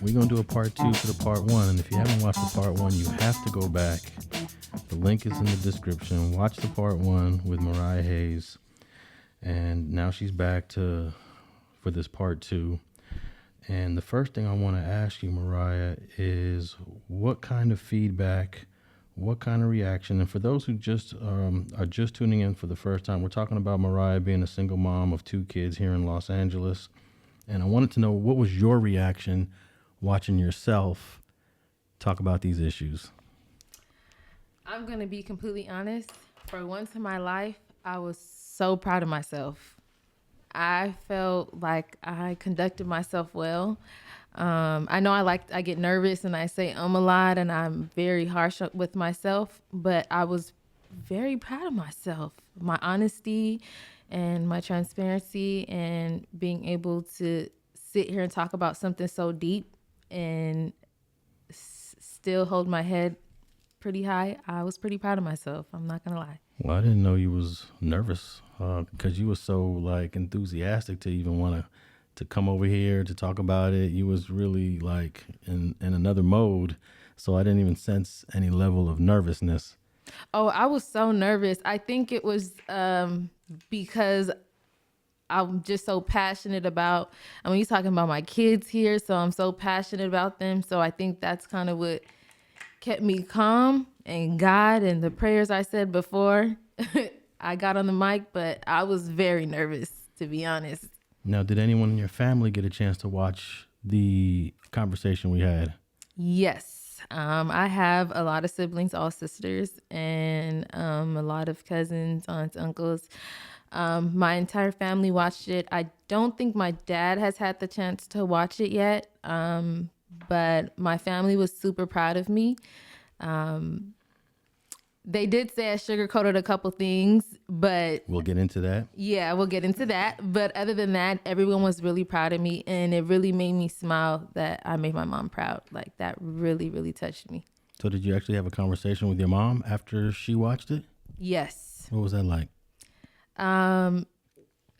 we're going to do a part 2 to the part 1. And if you haven't watched the part 1, you have to go back. The link is in the description. Watch the part 1 with Mariah Hayes. And now she's back for this part 2. And the first thing I want to ask you, Mariah, is what kind of feedback, what kind of reaction? And for those who just are just tuning in for the first time, we're talking about Mariah being a single mom of 2 kids here in Los Angeles. And I wanted to know, what was your reaction watching yourself talk about these issues? I'm going to be completely honest. For once in my life, I was so proud of myself. I felt like I conducted myself well. I know I get nervous and I say a lot and I'm very harsh with myself, but I was very proud of myself. My honesty and my transparency and being able to sit here and talk about something so deep and still hold my head pretty high. I was pretty proud of myself. I'm not going to lie. Well, I didn't know you was nervous because you were so like enthusiastic to even want to come over here to talk about it. You was really like in another mode. So I didn't even sense any level of nervousness. Oh, I was so nervous. I think it was because I'm just so passionate about, you're talking about my kids here, so I'm so passionate about them. So I think that's kind of what kept me calm, and God and the prayers I said before I got on the mic, but I was very nervous, to be honest. Now, did anyone in your family get a chance to watch the conversation we had? Yes. I have a lot of siblings, all sisters, and a lot of cousins, aunts, uncles. My entire family watched it. I don't think my dad has had the chance to watch it yet, but my family was super proud of me. They did say I sugarcoated a couple things, but... We'll get into that. Yeah, we'll get into that. But other than that, everyone was really proud of me, and it really made me smile that I made my mom proud. Like, that really, really touched me. So did you actually have a conversation with your mom after she watched it? Yes. What was that like?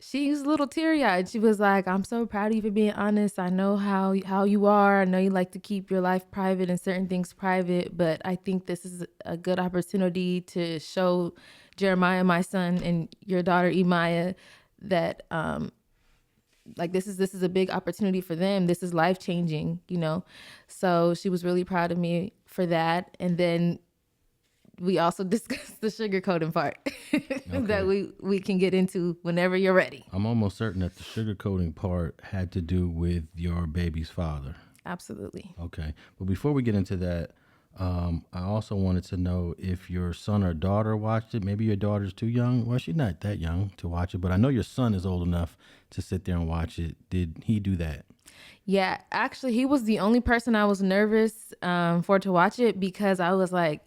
She was a little teary-eyed. She was like, I'm so proud of you for being honest. I know how you are. I know you like to keep your life private and certain things private, but I think this is a good opportunity to show Jeremiah, my son, and your daughter, Imaya, that like this is a big opportunity for them. This is life-changing, you know? So she was really proud of me for that. And then we also discussed the sugarcoating part that we can get into whenever you're ready. I'm almost certain that the sugarcoating part had to do with your baby's father. Absolutely. Okay. But before we get into that, I also wanted to know if your son or daughter watched it. Maybe your daughter's too young. Well, she's not that young to watch it, but I know your son is old enough to sit there and watch it. Did he do that? Yeah, actually, he was the only person I was nervous for to watch it, because I was like,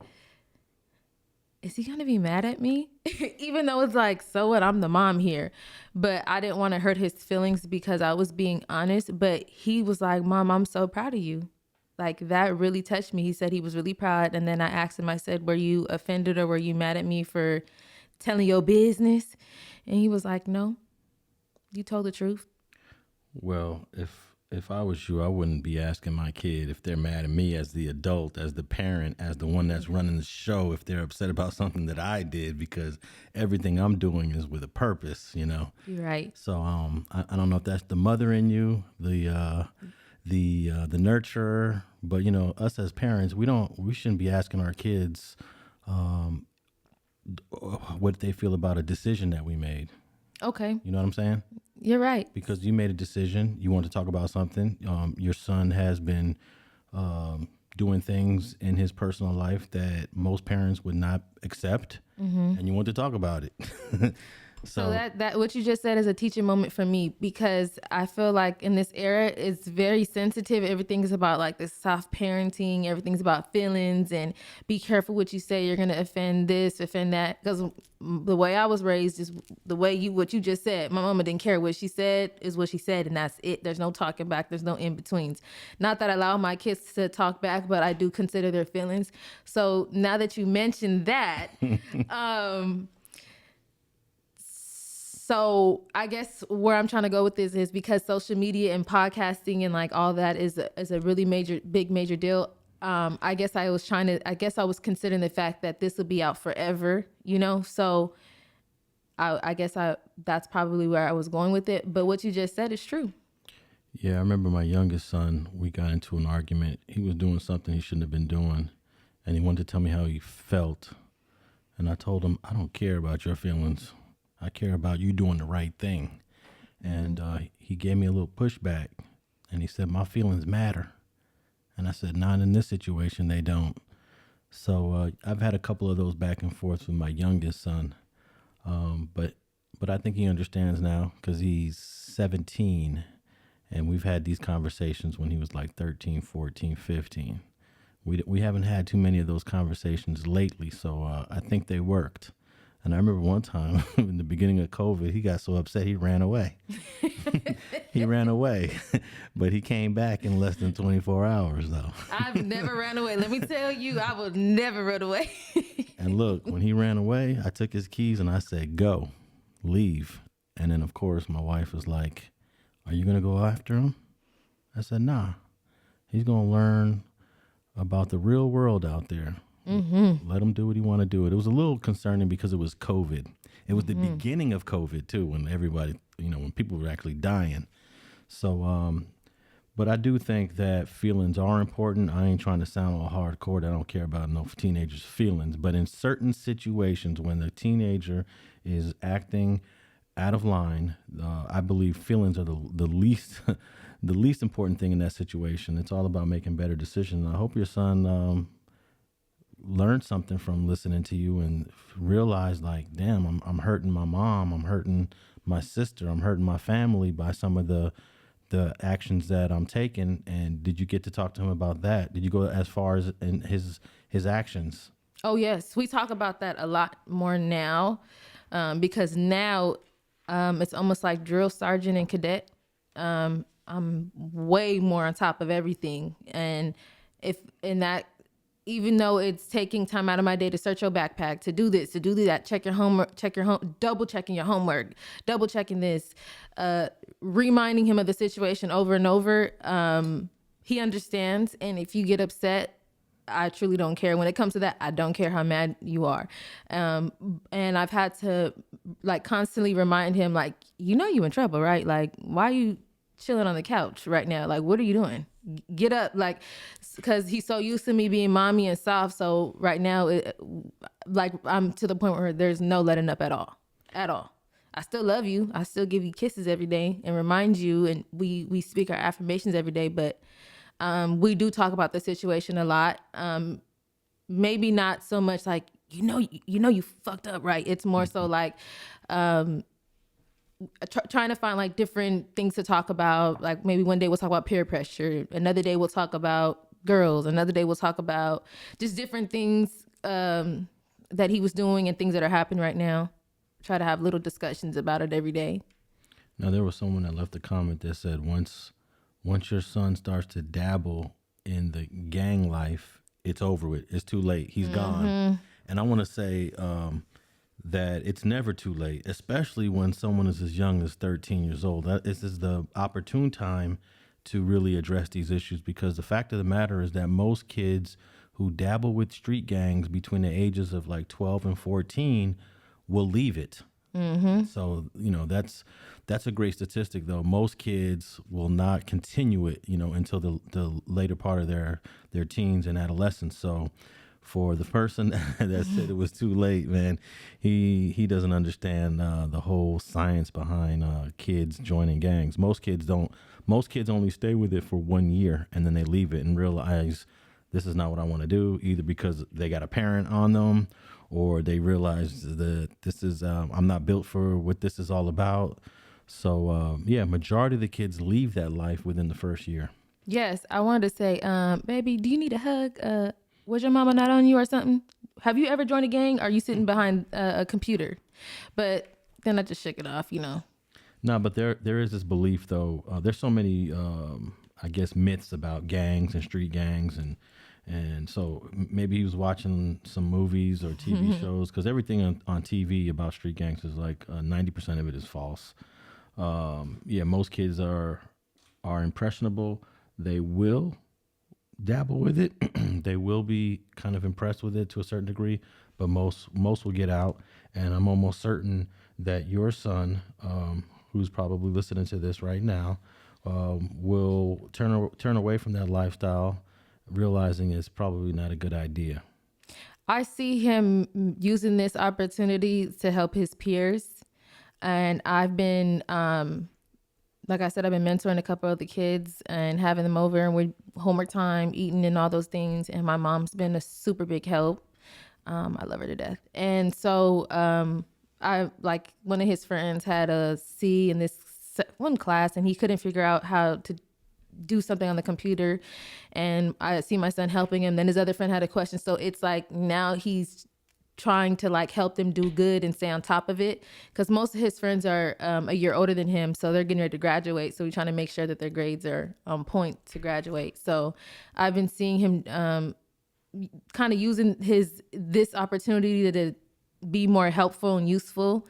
is he going to be mad at me? Even though it's like, so what? I'm the mom here. But I didn't want to hurt his feelings because I was being honest. But he was like, Mom, I'm so proud of you. Like, that really touched me. He said he was really proud. And then I asked him, I said, were you offended or were you mad at me for telling your business? And he was like, no, you told the truth. Well, if I was you, I wouldn't be asking my kid if they're mad at me as the adult, as the parent, as the one that's running the show, if they're upset about something that I did, because everything I'm doing is with a purpose, you know? You're right. So I don't know if that's the mother in you, the nurturer, but you know, us as parents, we shouldn't be asking our kids what they feel about a decision that we made. Okay. You know what I'm saying? You're right. Because you made a decision. You want to talk about something. Your son has been doing things in his personal life that most parents would not accept, and you want to talk about it. So that what you just said is a teaching moment for me, because I feel like in this era, it's very sensitive. Everything is about like this soft parenting. Everything's about feelings, and be careful what you say. You're going to offend this, offend that. Because the way I was raised is the way what you just said. My mama didn't care. What she said is what she said, and that's it. There's no talking back. There's no in-betweens. Not that I allow my kids to talk back, but I do consider their feelings. So now that you mentioned that, So I guess where I'm trying to go with this is because social media and podcasting and like all that is a really major deal. I guess I was considering the fact that this would be out forever, you know? So I guess that's probably where I was going with it. But what you just said is true. Yeah, I remember my youngest son, we got into an argument. He was doing something he shouldn't have been doing, and he wanted to tell me how he felt. And I told him, I don't care about your feelings. I care about you doing the right thing. And he gave me a little pushback, and he said, my feelings matter. And I said, not in this situation, they don't. So I've had a couple of those back and forth with my youngest son. But I think he understands now because he's 17. And we've had these conversations when he was like 13, 14, 15. We haven't had too many of those conversations lately, so I think they worked. And I remember one time in the beginning of COVID, he got so upset he ran away. He ran away, but he came back in less than 24 hours, though. I've never ran away. Let me tell you, I will never run away. And look, when he ran away, I took his keys and I said, go, leave. And then, of course, my wife was like, are you going to go after him? I said, nah. He's going to learn about the real world out there. Mm-hmm. Let him do what he want to do. It was a little concerning because it was COVID. It was the beginning of COVID, too, when everybody, when people were actually dying. So, but I do think that feelings are important. I ain't trying to sound all hardcore. I don't care about no teenagers' feelings. But in certain situations, when the teenager is acting out of line, I believe feelings are the least the least important thing in that situation. It's all about making better decisions. I hope your son learned something from listening to you and realized, like, damn, I'm hurting my mom, I'm hurting my sister, I'm hurting my family by some of the actions that I'm taking. And did you get to talk to him about that? Did you go as far as in his actions? Oh yes, we talk about that a lot more now, because now it's almost like drill sergeant and cadet. I'm way more on top of everything, and even though it's taking time out of my day to search your backpack, to do this, to do that, check your homework, double checking your homework, double checking this, reminding him of the situation over and over. He understands, and if you get upset, I truly don't care. When it comes to that, I don't care how mad you are. And I've had to like constantly remind him, like, you in trouble, right? Like, why are you chilling on the couch right now? Like, what are you doing? Get up. Like, because he's so used to me being mommy and soft. So right now, I'm to the point where there's no letting up at all. I still love you. I still give you kisses every day and remind you. And we speak our affirmations every day, but we do talk about the situation a lot. Maybe not so much like, you fucked up, right? It's more so like trying to find like different things to talk about. Like maybe one day we'll talk about peer pressure. Another day we'll talk about girls. Another day we'll talk about just different things that he was doing and things that are happening right now. Try to have little discussions about it every day. Now, there was someone that left a comment that said once your son starts to dabble in the gang life, it's over with. It's too late. He's gone. And I want to say that it's never too late, especially when someone is as young as 13 years old. This is the opportune time to really address these issues, because the fact of the matter is that most kids who dabble with street gangs between the ages of like 12 and 14 will leave it. So, that's a great statistic, though. Most kids will not continue it, until the later part of their teens and adolescence. So for the person that said it was too late, man, he doesn't understand the whole science behind kids joining gangs. Most kids only stay with it for 1 year and then they leave it and realize this is not what I want to do, either because they got a parent on them or they realize that this is, I'm not built for what this is all about. So, majority of the kids leave that life within the first year. Yes, I wanted to say, baby, do you need a hug? Was your mama not on you or something? Have you ever joined a gang? Or are you sitting behind a computer? But then I just shook it off, No, but there is this belief, though. There's so many, myths about gangs and street gangs And so maybe he was watching some movies or TV shows, because everything on TV about street gangs is like 90% of it is false. Yeah, most kids are impressionable. They will dabble with it. They will be kind of impressed with it to a certain degree, but most will get out. And I'm almost certain that your son, who's probably listening to this right now, will turn away from that lifestyle, realizing it's probably not a good idea. I see him using this opportunity to help his peers. And I've been, like I said, I've been mentoring a couple of the kids and having them over and with homework time, eating and all those things. And my mom's been a super big help. I love her to death. And so I like one of his friends had a C in this one class and he couldn't figure out how to do something on the computer, and I see my son helping him. Then his other friend had a question, so it's like now he's trying to like help them do good and stay on top of it, because most of his friends are a year older than him, so they're getting ready to graduate, so we're trying to make sure that their grades are on point to graduate. So I've been seeing him kind of using this opportunity to be more helpful and useful,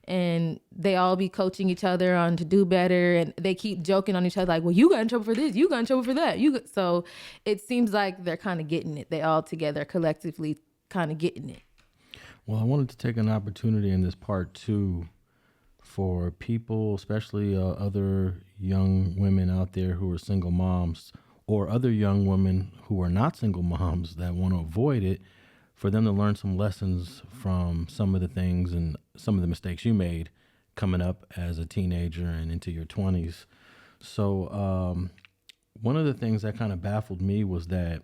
and they all be coaching each other on to do better, and they keep joking on each other like, well, you got in trouble for this, you got in trouble for that, so it seems like they're kind of getting it. They all together collectively kind of getting it. Well, I wanted to take an opportunity in this part two for people, especially other young women out there who are single moms, or other young women who are not single moms that want to avoid it, for them to learn some lessons from some of the things and some of the mistakes you made coming up as a teenager and into your 20s. So one of the things that kind of baffled me was that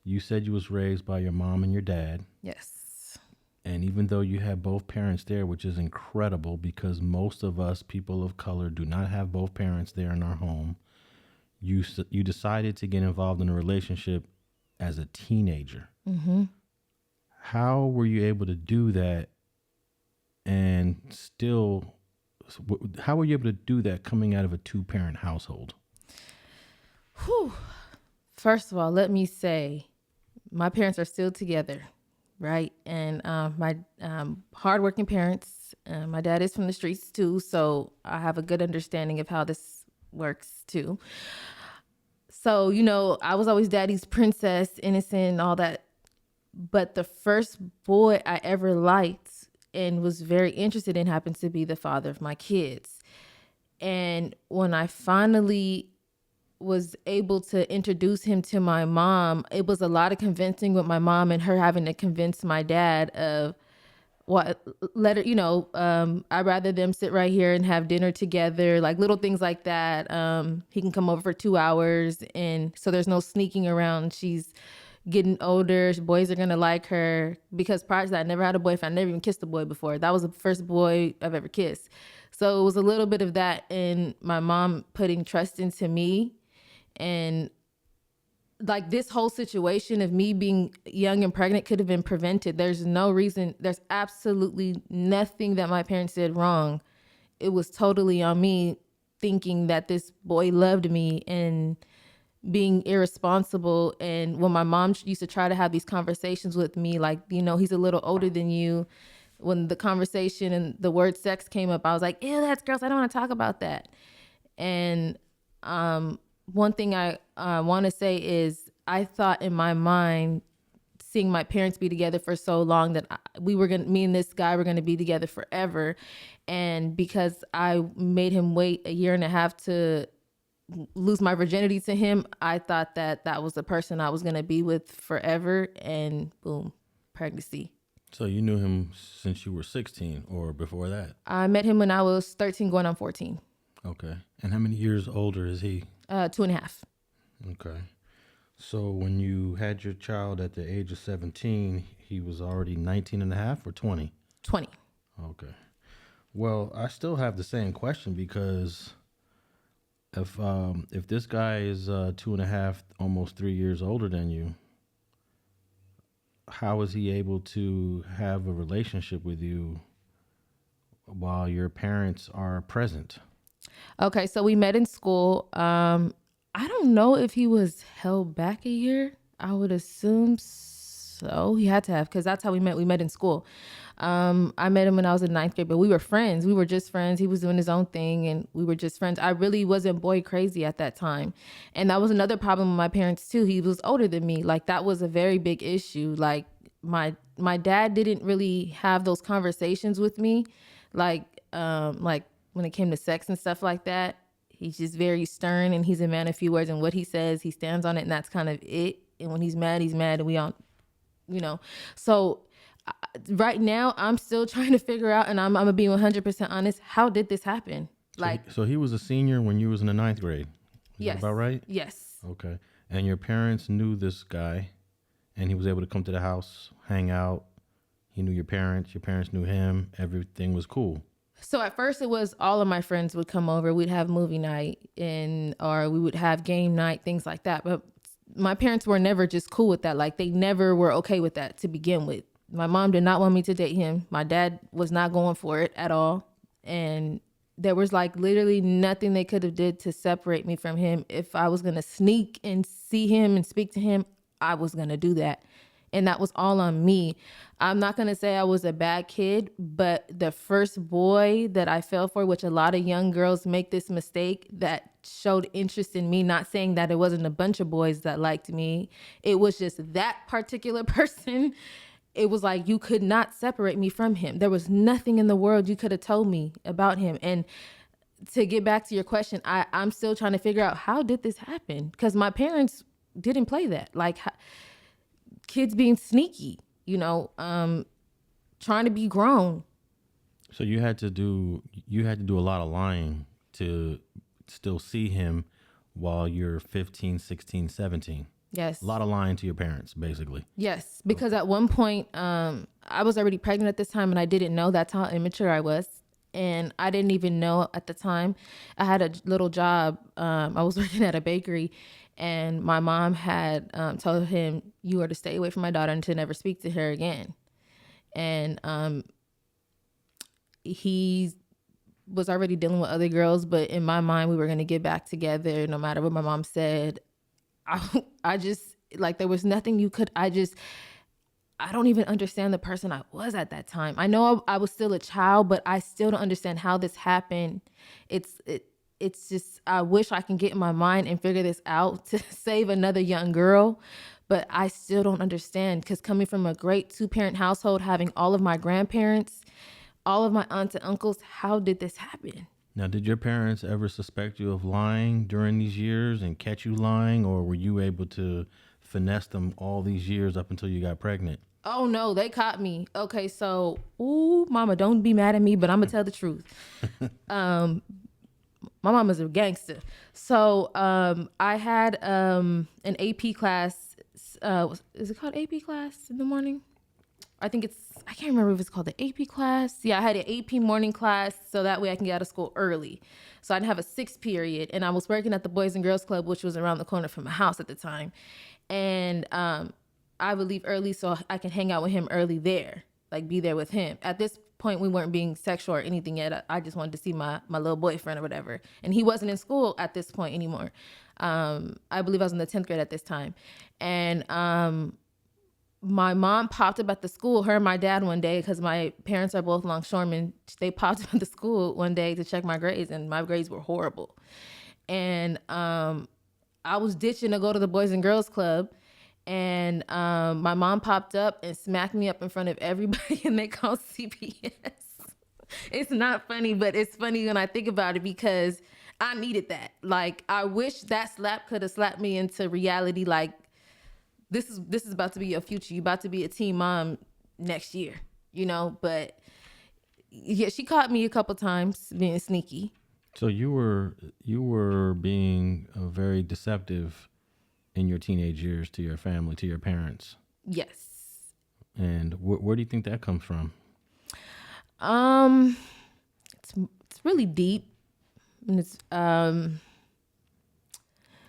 you said you was raised by your mom and your dad. Yes. And even though you had both parents there, which is incredible because most of us people of color do not have both parents there in our home, you decided to get involved in a relationship as a teenager. Mm-hmm. How were you able to do that? And still, how were you able to do that coming out of a two-parent household? Whew. First of all, let me say, my parents are still together, right? And my hardworking parents. My dad is from the streets too, so I have a good understanding of how this works too. So, I was always daddy's princess, innocent, all that. But the first boy I ever liked and was very interested in happened to be the father of my kids. And when I finally was able to introduce him to my mom, it was a lot of convincing with my mom and her having to convince my dad of what let her, I'd rather them sit right here and have dinner together, like little things like that. He can come over for 2 hours, and so there's no sneaking around. She's getting older, boys are gonna like her, because prior to that I never had a boyfriend. I never even kissed a boy before. That was the first boy I've ever kissed. So it was a little bit of that, and my mom putting trust into me. And like this whole situation of me being young and pregnant could have been prevented. There's no reason, there's absolutely nothing that my parents did wrong. It was totally on me thinking that this boy loved me and being irresponsible. And when my mom used to try to have these conversations with me, like, he's a little older than you. When the conversation and the word sex came up, I was like, ew, that's gross. I don't want to talk about that. And one thing I want to say is I thought in my mind, seeing my parents be together for so long, that me and this guy were going to be together forever. And because I made him wait a year and a half to lose my virginity to him, I thought that was the person I was going to be with forever, and boom, pregnancy. So you knew him since you were 16 or before that? I met him when I was 13 going on 14. Okay. And how many years older is he? 2.5. Okay. So when you had your child at the age of 17, he was already 19 and a half or 20? 20. Okay. Well, I still have the same question, because if this guy is 2.5, almost 3 years older than you, how is he able to have a relationship with you while your parents are present? Okay, so we met in school. I don't know if he was held back a year. I would assume so. He had to have, because that's how we met. We met in school. I met him when I was in ninth grade, but we were friends. We were just friends. He was doing his own thing, and we were just friends. I really wasn't boy crazy at that time, and that was another problem with my parents too. He was older than me. Like that was a very big issue. Like my dad didn't really have those conversations with me, like when it came to sex and stuff like that. He's just very stern, and he's a man of few words, and what he says, he stands on it, and that's kind of it. And when he's mad, and we all, you know. So right now, I'm still trying to figure out, and I'm gonna be 100% honest. How did this happen? Like, So he was a senior when you was in the ninth grade. Is yes, that about right? yes, Okay. And your parents knew this guy, and he was able to come to the house, hang out. He knew your parents knew him. Everything was cool. So at first it was all of my friends would come over. We'd have movie night or we would have game night, things like that. But my parents were never just cool with that. Like they never were okay with that to begin with. My mom did not want me to date him. My dad was not going for it at all. And there was like literally nothing they could have did to separate me from him. If I was going to sneak and see him and speak to him, I was going to do that. And that was all on me. I'm not going to say I was a bad kid, but the first boy that I fell for, which a lot of young girls make this mistake, that showed interest in me, not saying that it wasn't a bunch of boys that liked me. It was just that particular person. It was like you could not separate me from him. There was nothing in the world you could have told me about him. And to get back to your question, I'm still trying to figure out, how did this happen? Because my parents didn't play that. Like, kids being sneaky, trying to be grown. So you had to do a lot of lying to still see him while you're 15, 16, 17. Yes. A lot of lying to your parents, basically. Yes, because at one point, I was already pregnant at this time, and I didn't know. That's how immature I was. And I didn't even know at the time. I had a little job. I was working at a bakery, and my mom had told him, "You are to stay away from my daughter and to never speak to her again." And he was already dealing with other girls, but in my mind, we were going to get back together no matter what my mom said. I just, like, there was nothing you could, I don't even understand the person I was at that time. I know I was still a child, but I still don't understand how this happened. It's just, I wish I can get in my mind and figure this out to save another young girl, but I still don't understand, because coming from a great 2-parent household, having all of my grandparents, all of my aunts and uncles, how did this happen? Now, did your parents ever suspect you of lying during these years and catch you lying, or were you able to finesse them all these years up until you got pregnant? Oh no, they caught me. Okay, so, ooh, mama, don't be mad at me, but I'm gonna tell the truth. My mama's a gangster. So I had an AP class. Is it called AP class in the morning? I can't remember if it's called the AP class. Yeah, I had an AP morning class, so that way I can get out of school early. So I'd have a 6 period, and I was working at the Boys and Girls Club, which was around the corner from my house at the time. And I would leave early so I can hang out with him early there, like be there with him. At this point, we weren't being sexual or anything yet. I just wanted to see my little boyfriend or whatever. And he wasn't in school at this point anymore. I believe I was in the 10th grade at this time. And my mom popped up at the school, her and my dad, one day, because my parents are both longshoremen. They popped up at the school one day to check my grades, and my grades were horrible. And I was ditching to go to the Boys and Girls Club, and my mom popped up and smacked me up in front of everybody, and they called CPS. It's not funny, but it's funny when I think about it, because I needed that. Like, I wish that slap could have slapped me into reality, like, this is about to be your future. You're about to be a teen mom next year, but yeah, she caught me a couple times being sneaky. So you were being very deceptive in your teenage years to your family, to your parents. Yes. And where do you think that comes from? It's really deep, and it's And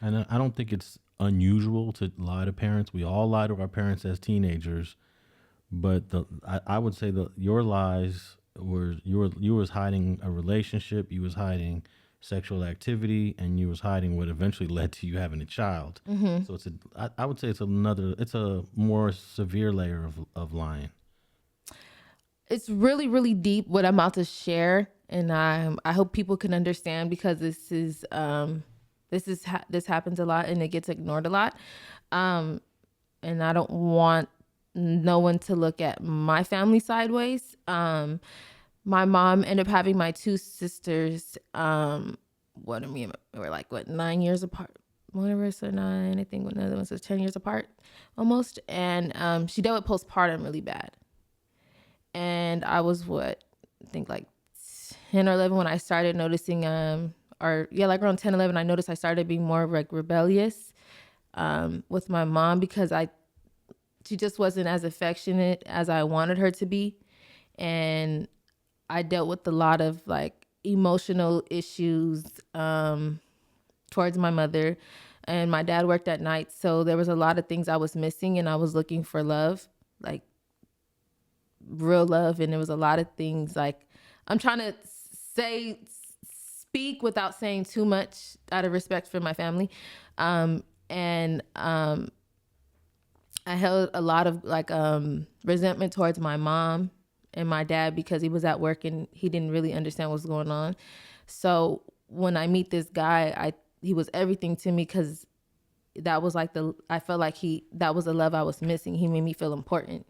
I don't think it's unusual to lie to parents. We all lie to our parents as teenagers, but I would say that your lies were you was hiding a relationship, you was hiding sexual activity, and you was hiding what eventually led to you having a child. So I would say it's a more severe layer of lying. It's really, really deep what I'm about to share, and I hope people can understand, because this happens a lot and it gets ignored a lot. And I don't want no one to look at my family sideways. My mom ended up having my two sisters. We're like 9 years apart. One of us are 9, I think. One of the ones was 10 years apart, almost. And she dealt with postpartum really bad. And I was I think like 10 or 11 when I started noticing, like around 10, 11, I noticed I started being more like rebellious with my mom, because she just wasn't as affectionate as I wanted her to be. And I dealt with a lot of like emotional issues towards my mother, and my dad worked at night. So there was a lot of things I was missing, and I was looking for love, like real love. And there was a lot of things like I'm trying to speak without saying too much out of respect for my family. I held a lot of like resentment towards my mom and my dad, because he was at work and he didn't really understand what's going on. So when I meet this guy, he was everything to me, because that was like I felt like that was the love I was missing. He made me feel important.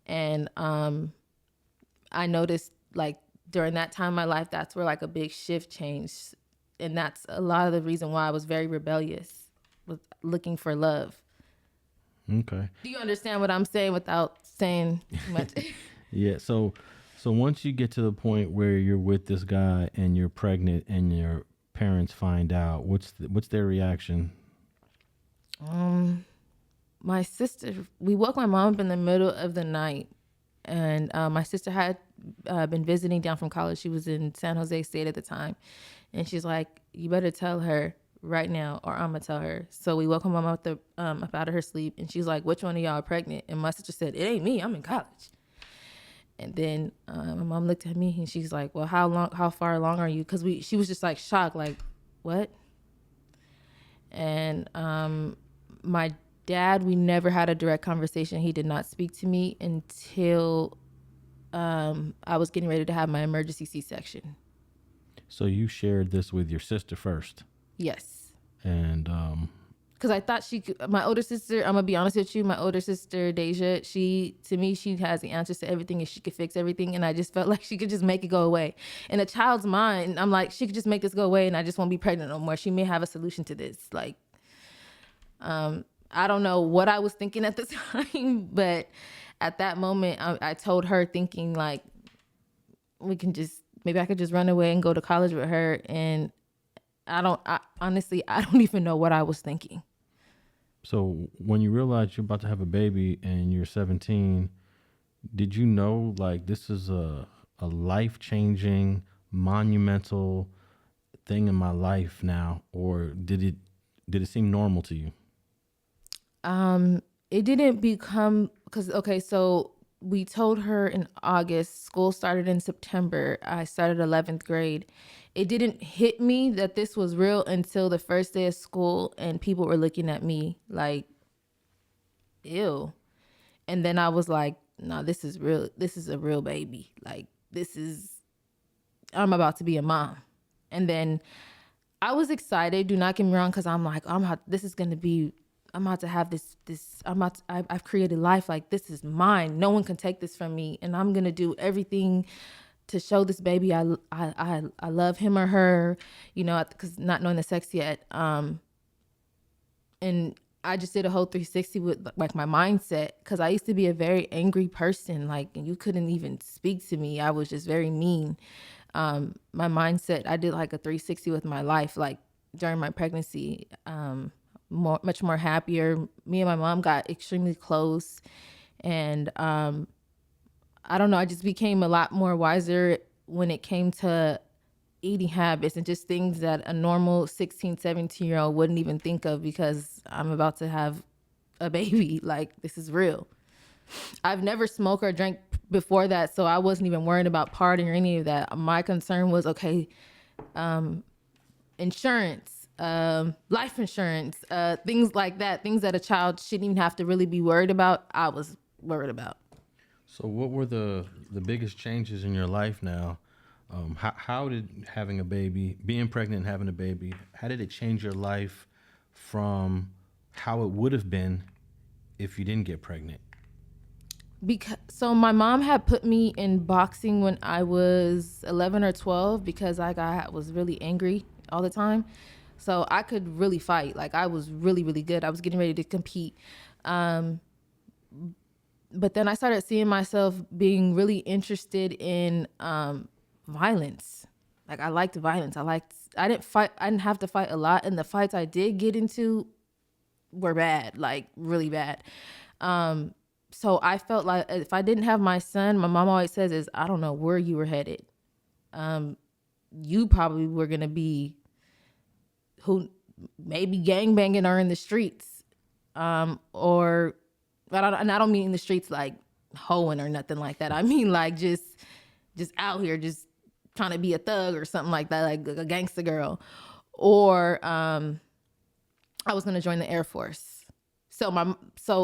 And I noticed like during that time in my life, that's where like a big shift changed. And that's a lot of the reason why I was very rebellious, with looking for love. Okay. Do you understand what I'm saying without saying too much? Yeah. So once you get to the point where you're with this guy and you're pregnant and your parents find out, what's their reaction? My sister, we woke my mom up in the middle of the night, and my sister had been visiting down from college. She was in San Jose State at the time, and she's like, "You better tell her right now, or I'm gonna tell her." So we woke my mom up out of her sleep, and she's like, "Which one of y'all are pregnant?" And my sister said, "It ain't me. I'm in college." And then my mom looked at me, and she's like, "Well, how far along are you?" Because she was just like shocked, like, "What?" And my dad, we never had a direct conversation. He did not speak to me until I was getting ready to have my emergency C-section. So you shared this with your sister first? Yes. And because I thought my older sister, I'm gonna be honest with you, my older sister Deja, she has the answers to everything, and she could fix everything, and I just felt like she could just make it go away. In a child's mind, I'm like, she could just make this go away, and I just won't be pregnant no more. She may have a solution to this. Like, I don't know what I was thinking at the time, but at that moment, I told her, thinking like, maybe I could just run away and go to college with her. And honestly, I don't even know what I was thinking. So when you realized you're about to have a baby and you're 17, did you know like this is a life-changing, monumental thing in my life now, or did it seem normal to you? It didn't become, so we told her in August, school started in September. I started 11th grade. It didn't hit me that this was real until the first day of school, and people were looking at me like, ew. And then I was like, no, this is real. This is a real baby. Like, I'm about to be a mom. And then I was excited. Do not get me wrong. Cause I'm like, I'm about to have this, I've created life. Like, this is mine. No one can take this from me. And I'm going to do everything to show this baby I love him or her, because not knowing the sex yet. And I just did a whole 360 with like my mindset, because I used to be a very angry person. Like, and you couldn't even speak to me. I was just very mean. My mindset, I did like a 360 with my life. Like during my pregnancy, much more happier. Me and my mom got extremely close, and I don't know, I just became a lot more wiser when it came to eating habits and just things that a normal 16, 17-year-old wouldn't even think of, because I'm about to have a baby. Like, this is real. I've never smoked or drank before that, so I wasn't even worried about partying or any of that. My concern was, okay, insurance, life insurance, things like that, things that a child shouldn't even have to really be worried about. I was worried about. So what were the biggest changes in your life now? How did having a baby, being pregnant and having a baby, how did it change your life from how it would have been if you didn't get pregnant? So my mom had put me in boxing when I was 11 or 12 because was really angry all the time. So I could really fight. Like I was really, really good. I was getting ready to compete. But then I started seeing myself being really interested in violence. Like I liked violence. I didn't fight. I didn't have to fight a lot. And the fights I did get into were bad, like really bad. So I felt like if I didn't have my son, my mom always says is, I don't know where you were headed. You probably were going to be who maybe gangbanging or in the streets. And I don't mean in the streets like hoeing or nothing like that. I mean like just out here, just trying to be a thug or something like that, like a gangster girl. Or I was going to join the Air Force. So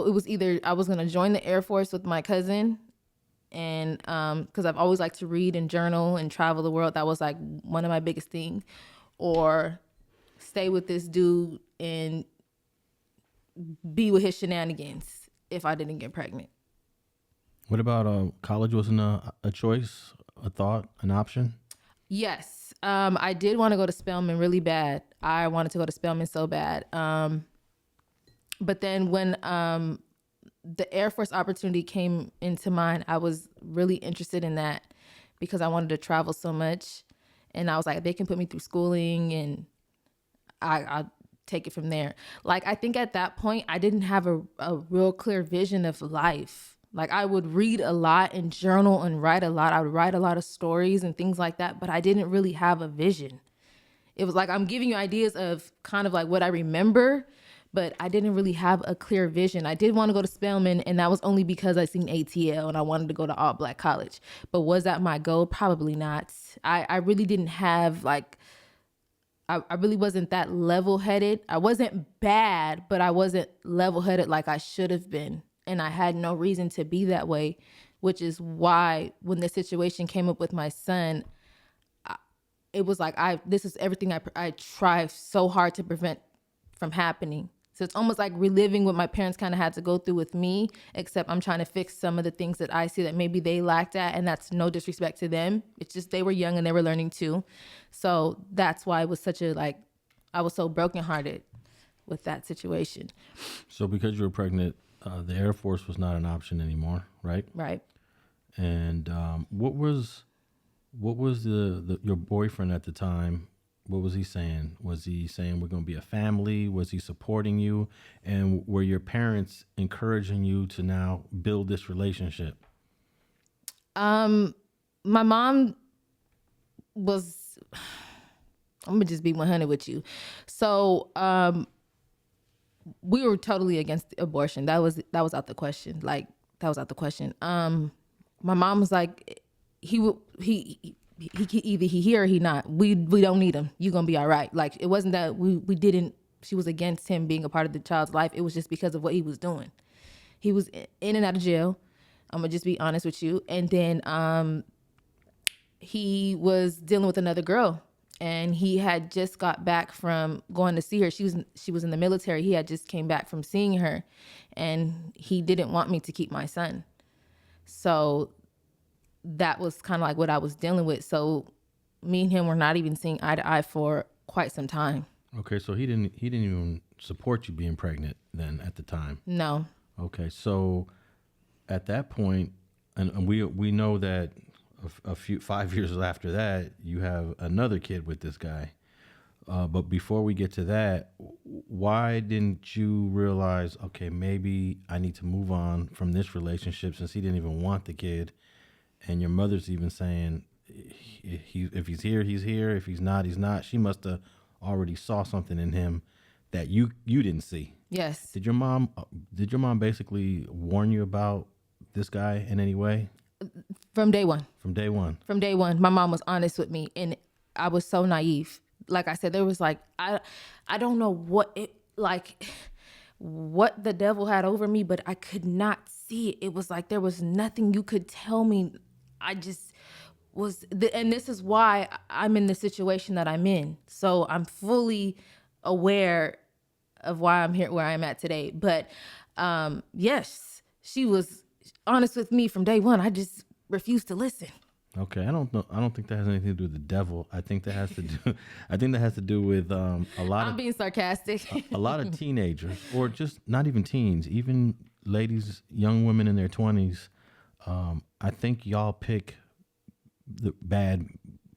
it was either I was going to join the Air Force with my cousin, and because I've always liked to read and journal and travel the world. That was like one of my biggest things. Or stay with this dude and be with his shenanigans if I didn't get pregnant. What about college? Wasn't a choice, a thought, an option? Yes. I did want to go to Spelman really bad. I wanted to go to Spelman so bad. But then when the Air Force opportunity came into mind, I was really interested in that because I wanted to travel so much. And I was like, they can put me through schooling and I'll take it from there. Like, I think at that point, I didn't have a real clear vision of life. Like, I would read a lot and journal and write a lot. I would write a lot of stories and things like that, but I didn't really have a vision. It was like, I'm giving you ideas of kind of like what I remember, but I didn't really have a clear vision. I did want to go to Spelman, and that was only because I seen ATL and I wanted to go to all black college. But was that my goal? Probably not. I really didn't have like, I really wasn't that level-headed. I wasn't bad, but I wasn't level-headed like I should have been. And I had no reason to be that way, which is why when the situation came up with my son, it was like, this is everything I try so hard to prevent from happening. So it's almost like reliving what my parents kind of had to go through with me, except I'm trying to fix some of the things that I see that maybe they lacked at, and that's no disrespect to them. It's just they were young and they were learning too. So that's why it was I was so brokenhearted with that situation. So because you were pregnant, the Air Force was not an option anymore, right? Right. And what was your boyfriend at the time? What was he saying? Was he saying we're going to be a family? Was he supporting you? And were your parents encouraging you to now build this relationship? My mom was, I'm gonna just be 100 with you. So, we were totally against abortion. That was out the question. Like, that was out the question. My mom was like, he either he here or he not. We don't need him. You gonna be all right. Like, it wasn't that we didn't. She was against him being a part of the child's life. It was just because of what he was doing. He was in and out of jail. I'm gonna just be honest with you. And then he was dealing with another girl, and he had just got back from going to see her. She was in the military. He had just came back from seeing her, and he didn't want me to keep my son. So that was kind of like what I was dealing with. So me and him were not even seeing eye to eye for quite some time. Okay, so he didn't even support you being pregnant then at the time. No. Okay, so at that point, and we know that a few 5 years after that, you have another kid with this guy. But before we get to that, why didn't you realize, okay, maybe I need to move on from this relationship since he didn't even want the kid? And your mother's even saying, if he's here, he's here. If he's not, he's not. She must have already saw something in him that you didn't see. Yes. Did your mom basically warn you about this guy in any way? From day one. From day one. From day one, my mom was honest with me, and I was so naive. Like I said, there was like, I don't know what it, like, what the devil had over me, but I could not see it. It was like there was nothing you could tell me. I just was, and this is why I'm in the situation that I'm in. So I'm fully aware of why I'm here, where I'm at today. But yes, she was honest with me from day one. I just refused to listen. Okay, I don't know. I don't think that has anything to do with the devil. I think that has to do. I think that has to do with a lot I'm of being sarcastic. a lot of teenagers, or just not even teens, even ladies, young women in their 20s. I think y'all pick the bad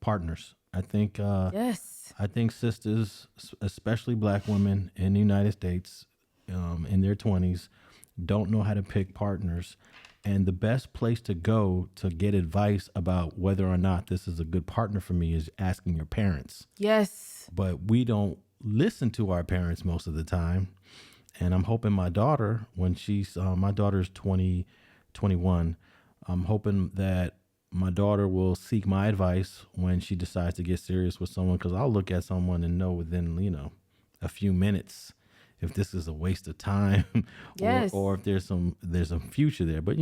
partners. I think. Yes. I think sisters, especially black women in the United States, in their 20s, don't know how to pick partners. And the best place to go to get advice about whether or not this is a good partner for me is asking your parents. Yes. But we don't listen to our parents most of the time. And I'm hoping my daughter, when she's, my daughter's 21, I'm hoping that my daughter will seek my advice when she decides to get serious with someone, because I'll look at someone and know within, a few minutes if this is a waste of time Yes. or if there's some future there. But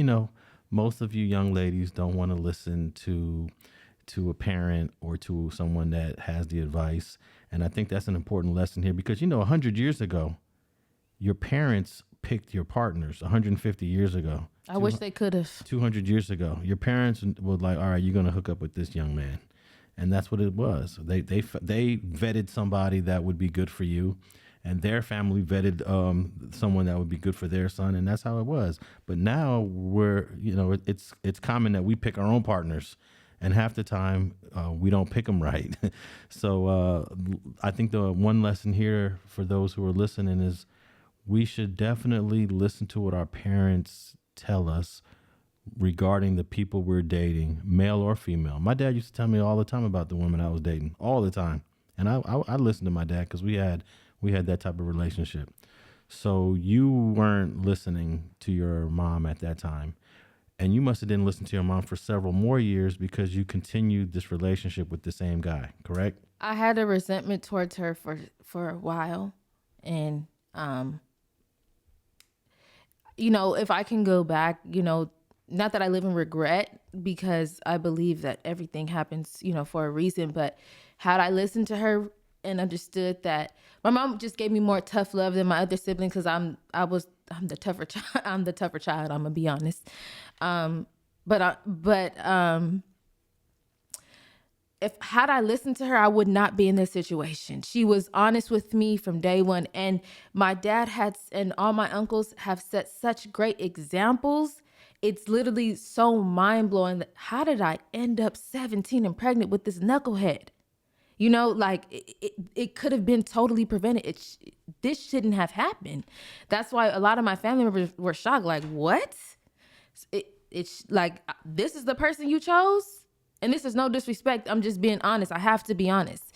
most of you young ladies don't want to listen to a parent or to someone that has the advice. And I think that's an important lesson here, because 100 years ago, your parents picked your partners. 150 years ago, I wish they could have. 200 years ago, your parents were like, all right, you're going to hook up with this young man. And that's what it was. They vetted somebody that would be good for you, and their family vetted someone that would be good for their son, and that's how it was. But now it's common that we pick our own partners, and half the time we don't pick them right. So I think the one lesson here for those who are listening is we should definitely listen to what our parents tell us regarding the people we're dating, male or female. My dad used to tell me all the time about the women I was dating, all the time. And I listened to my dad because we had that type of relationship. So you weren't listening to your mom at that time. And you must have didn't listen to your mom for several more years because you continued this relationship with the same guy, correct? I had a resentment towards her for a while. And, if I can go back, not that I live in regret, because I believe that everything happens, for a reason. But had I listened to her and understood that my mom just gave me more tough love than my other siblings, because I'm the tougher child. I'm the tougher child. I'm gonna be honest. If had I listened to her, I would not be in this situation. She was honest with me from day one, and my dad and all my uncles have set such great examples. It's literally so mind blowing that how did I end up 17 and pregnant with this knucklehead? It could have been totally prevented. This shouldn't have happened. That's why a lot of my family members were shocked. Like, what? It's like, this is the person you chose? And this is no disrespect. I'm just being honest. I have to be honest.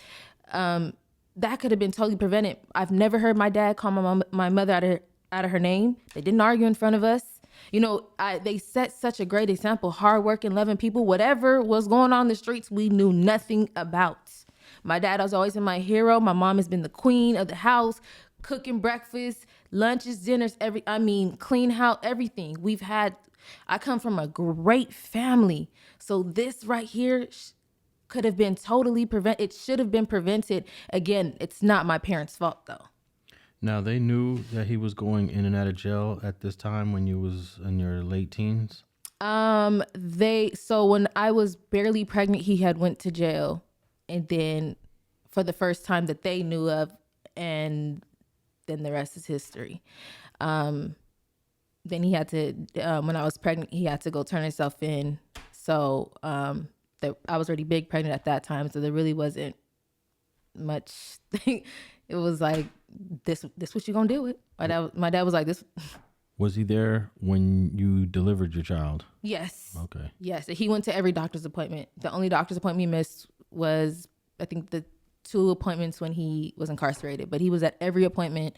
That could have been totally prevented. I've never heard my dad call my mother out of her name. They didn't argue in front of us. They set such a great example. Hardworking, loving people. Whatever was going on in the streets, we knew nothing about. My dad was always been my hero. My mom has been the queen of the house, cooking breakfast, lunches, dinners, clean house, everything. I come from a great family. So this right here could have been totally prevented. It should have been prevented. Again, it's not my parents' fault though. Now, they knew that he was going in and out of jail at this time when you was in your late teens? So when I was barely pregnant, he had went to jail. And then for the first time that they knew of, and then the rest is history. Then he had to, when I was pregnant, he had to go turn himself in. So I was already big pregnant at that time. So there really wasn't much. It was like, this what you gonna deal with? My dad was like, this. Was he there when you delivered your child? Yes. Okay. Yes. He went to every doctor's appointment. The only doctor's appointment he missed was, I think, the 2 appointments when he was incarcerated. But he was at every appointment.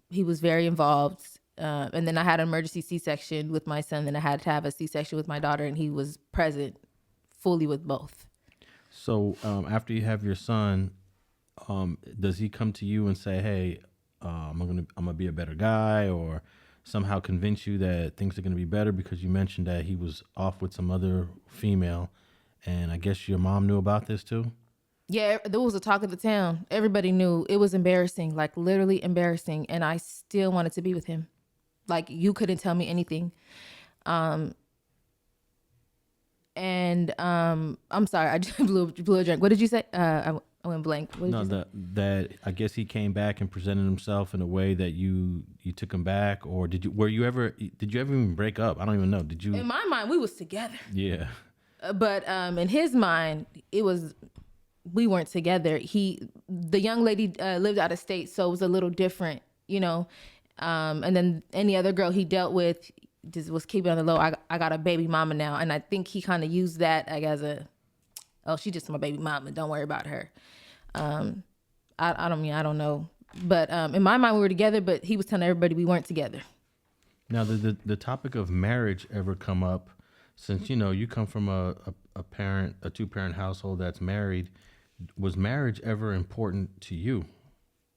He was very involved. And then I had an emergency C-section with my son. Then I had to have a C-section with my daughter, and he was present fully with both. So after you have your son, does he come to you and say, "Hey, I'm gonna be a better guy," or somehow convince you that things are gonna be better because you mentioned that he was off with some other female, and I guess your mom knew about this too? Yeah, there was a talk of the town. Everybody knew. It was embarrassing, like literally embarrassing. And I still wanted to be with him. Like you couldn't tell me anything. I'm sorry, I just blew a drink. What did you say? I went blank. What did No, you say? that I guess he came back and presented himself in a way that you took him back, or did you ever even break up? I don't even know. Did you? In my mind, we was together. Yeah. But in his mind, it was we weren't together. The young lady lived out of state, so it was a little different, you know. And then any other girl he dealt with just was keeping on the low. I got a baby mama now, and I think he kind of used that like as oh, she just my baby mama. Don't worry about her. I don't know, but in my mind we were together, but he was telling everybody we weren't together. Now, the topic of marriage ever come up? Since you come from a two-parent household that's married, was marriage ever important to you?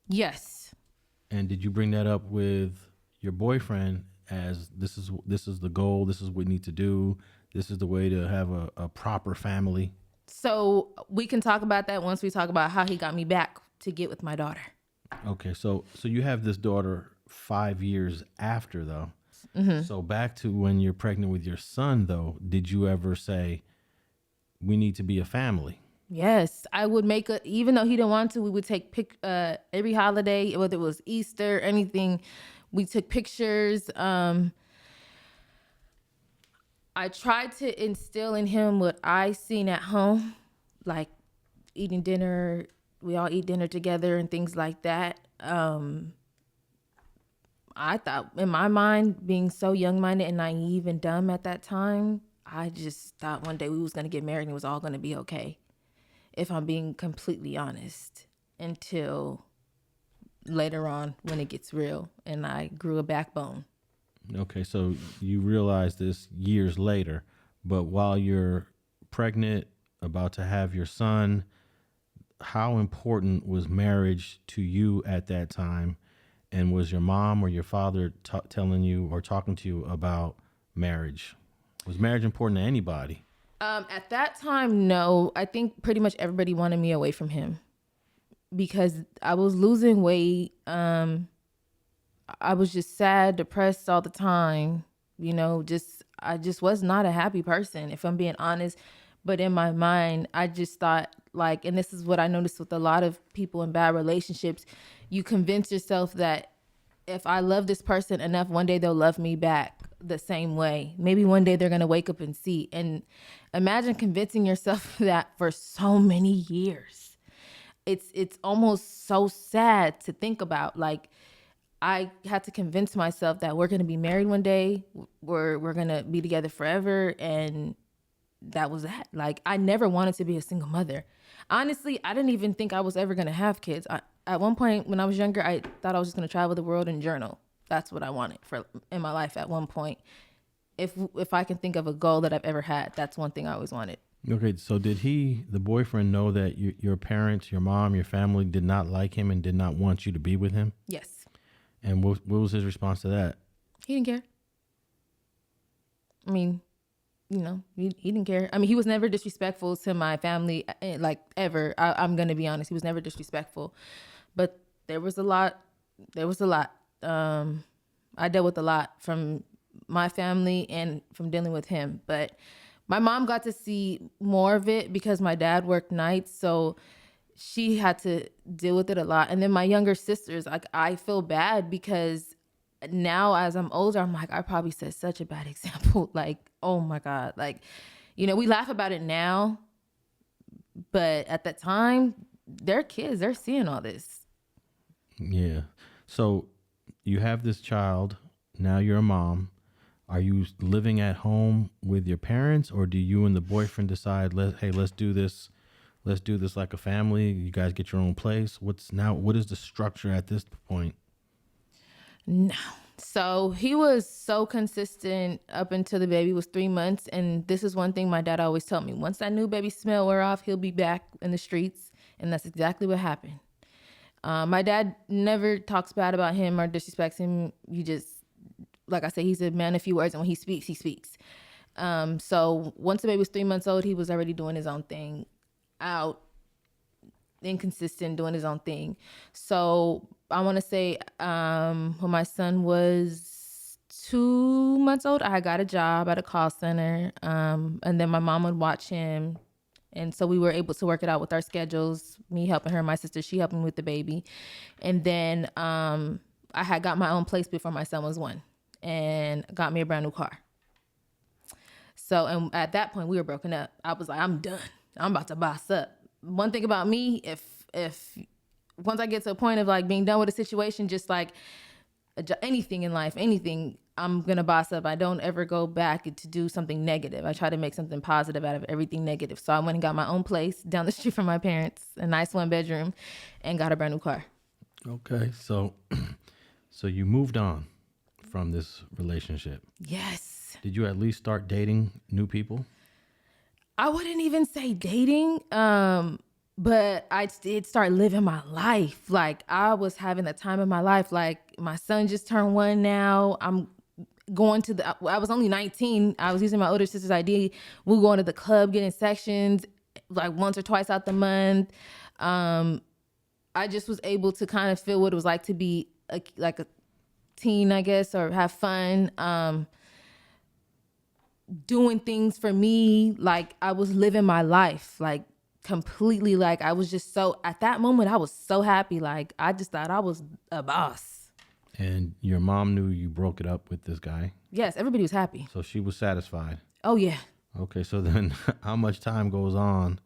Yes. And did you bring that up with your boyfriend as this is the goal, this is what we need to do, this is the way to have a proper family? So we can talk about that once we talk about how he got me back to get with my daughter. Okay, so you have this daughter 5 years after, though. Mm-hmm. So back to when you're pregnant with your son, though, did you ever say, we need to be a family? Yes, I would even though he didn't want to, we would take every holiday, whether it was Easter, anything, we took pictures. I tried to instill in him what I seen at home, like eating dinner. We all eat dinner together and things like that. I thought, in my mind, being so young-minded and naive and dumb at that time, I just thought one day we was going to get married and it was all going to be okay, if I'm being completely honest, until later on when it gets real and I grew a backbone. Okay, so you realize this years later, but while you're pregnant, about to have your son, how important was marriage to you at that time? And was your mom or your father telling you or talking to you about marriage? Was marriage important to anybody? At that time, no. I think pretty much everybody wanted me away from him because I was losing weight. I was just sad, depressed all the time. I just was not a happy person, if I'm being honest. But in my mind, I just thought, like, and this is what I noticed with a lot of people in bad relationships, you convince yourself that if I love this person enough, one day they'll love me back the same way. Maybe one day they're going to wake up and see. And imagine convincing yourself that for so many years. It's almost so sad to think about. Like, I had to convince myself that we're going to be married one day. We're going to be together forever. And that was that. Like, I never wanted to be a single mother. Honestly, I didn't even think I was ever going to have kids. At one point when I was younger, I thought I was just going to travel the world and journal. That's what I wanted in my life at one point. If I can think of a goal that I've ever had, that's one thing I always wanted. Okay, so did the boyfriend, know that your parents, your mom, your family did not like him and did not want you to be with him? Yes. And what was his response to that? He didn't care. I mean, he didn't care. I mean, he was never disrespectful to my family, like, ever. I'm going to be honest. He was never disrespectful. But there was a lot. I dealt with a lot from my family and from dealing with him. But my mom got to see more of it because my dad worked nights. So she had to deal with it a lot. And then my younger sisters, like, I feel bad because now as I'm older, I'm like, I probably set such a bad example. Like, oh my God. Like, we laugh about it now, but at that time, they're kids. They're seeing all this. Yeah. So you have this child. Now you're a mom. Are you living at home with your parents, or do you and the boyfriend decide, let's do this. Let's do this like a family. You guys get your own place. What is the structure at this point? No. So he was so consistent up until the baby was 3 months. And this is one thing my dad always told me. Once that new baby smell wear off, he'll be back in the streets. And that's exactly what happened. My dad never talks bad about him or disrespects him. You just, like I said, he's a man of few words. And when he speaks, he speaks. So once the baby was 3 months old, he was already doing his own thing, out, inconsistent, doing his own thing. So I want to say when my son was 2 months old, I got a job at a call center. And then my mom would watch him. And so we were able to work it out with our schedules, me helping her, my sister, she helping me with the baby. And then I had got my own place before my son was 1 and got me a brand new car. So, and at that point we were broken up. I was like, I'm done. I'm about to boss up. One thing about me, if once I get to a point of like being done with a situation, just like anything in life, anything, I'm going to boss up. I don't ever go back to do something negative. I try to make something positive out of everything negative. So I went and got my own place down the street from my parents, a nice 1-bedroom, and got a brand new car. Okay. So you moved on from this relationship. Yes. Did you at least start dating new people? I wouldn't even say dating, but I did start living my life. Like I was having the time of my life. Like my son just turned 1 now. I'm going to I was only 19. I was using my older sister's ID. We were going to the club, getting sections like once or twice out the month. I just was able to kind of feel what it was like to be like a teen, I guess, or have fun. Doing things for me, like I was living my life, like completely. Like I was just so, at that moment, I was so happy. Like I just thought I was a boss. And your mom knew you broke it up with this guy? Yes, everybody was happy. So she was satisfied? Oh, yeah. Okay, so then how much time goes on?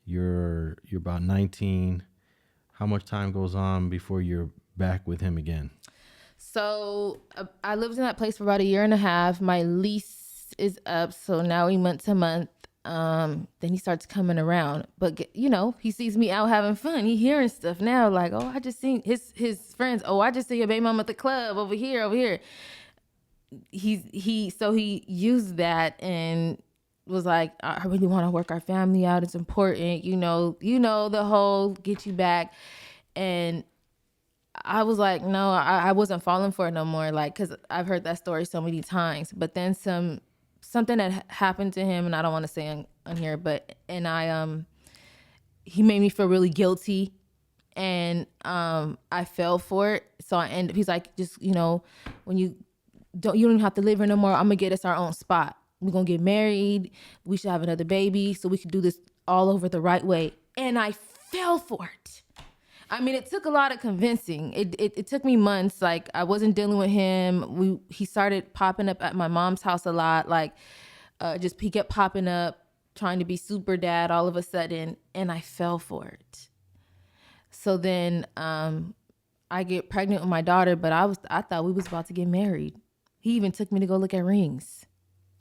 You're about 19. How much time goes on before you're back with him again? So I lived in that place for about 1.5 years. My lease is up, so now we month to month. Then he starts coming around, but he sees me out having fun. He hearing stuff now, like, oh, I just seen his friends. Oh, I just see your baby mama at the club over here. He used that and was like, I really want to work our family out. It's important, the whole get you back. And I was like, no, I wasn't falling for it no more. Like, cause I've heard that story so many times, but then something that happened to him, and I don't want to say on here, but he made me feel really guilty, and I fell for it. So he's like, just when you don't even have to live here no more. I'm gonna get us our own spot. We're gonna get married. We should have another baby so we could do this all over the right way. And I fell for it. I mean, it took a lot of convincing. It took me months. Like I wasn't dealing with him. He started popping up at my mom's house a lot. Like he kept popping up, trying to be super dad all of a sudden, and I fell for it. So then I get pregnant with my daughter, but I thought we was about to get married. He even took me to go look at rings.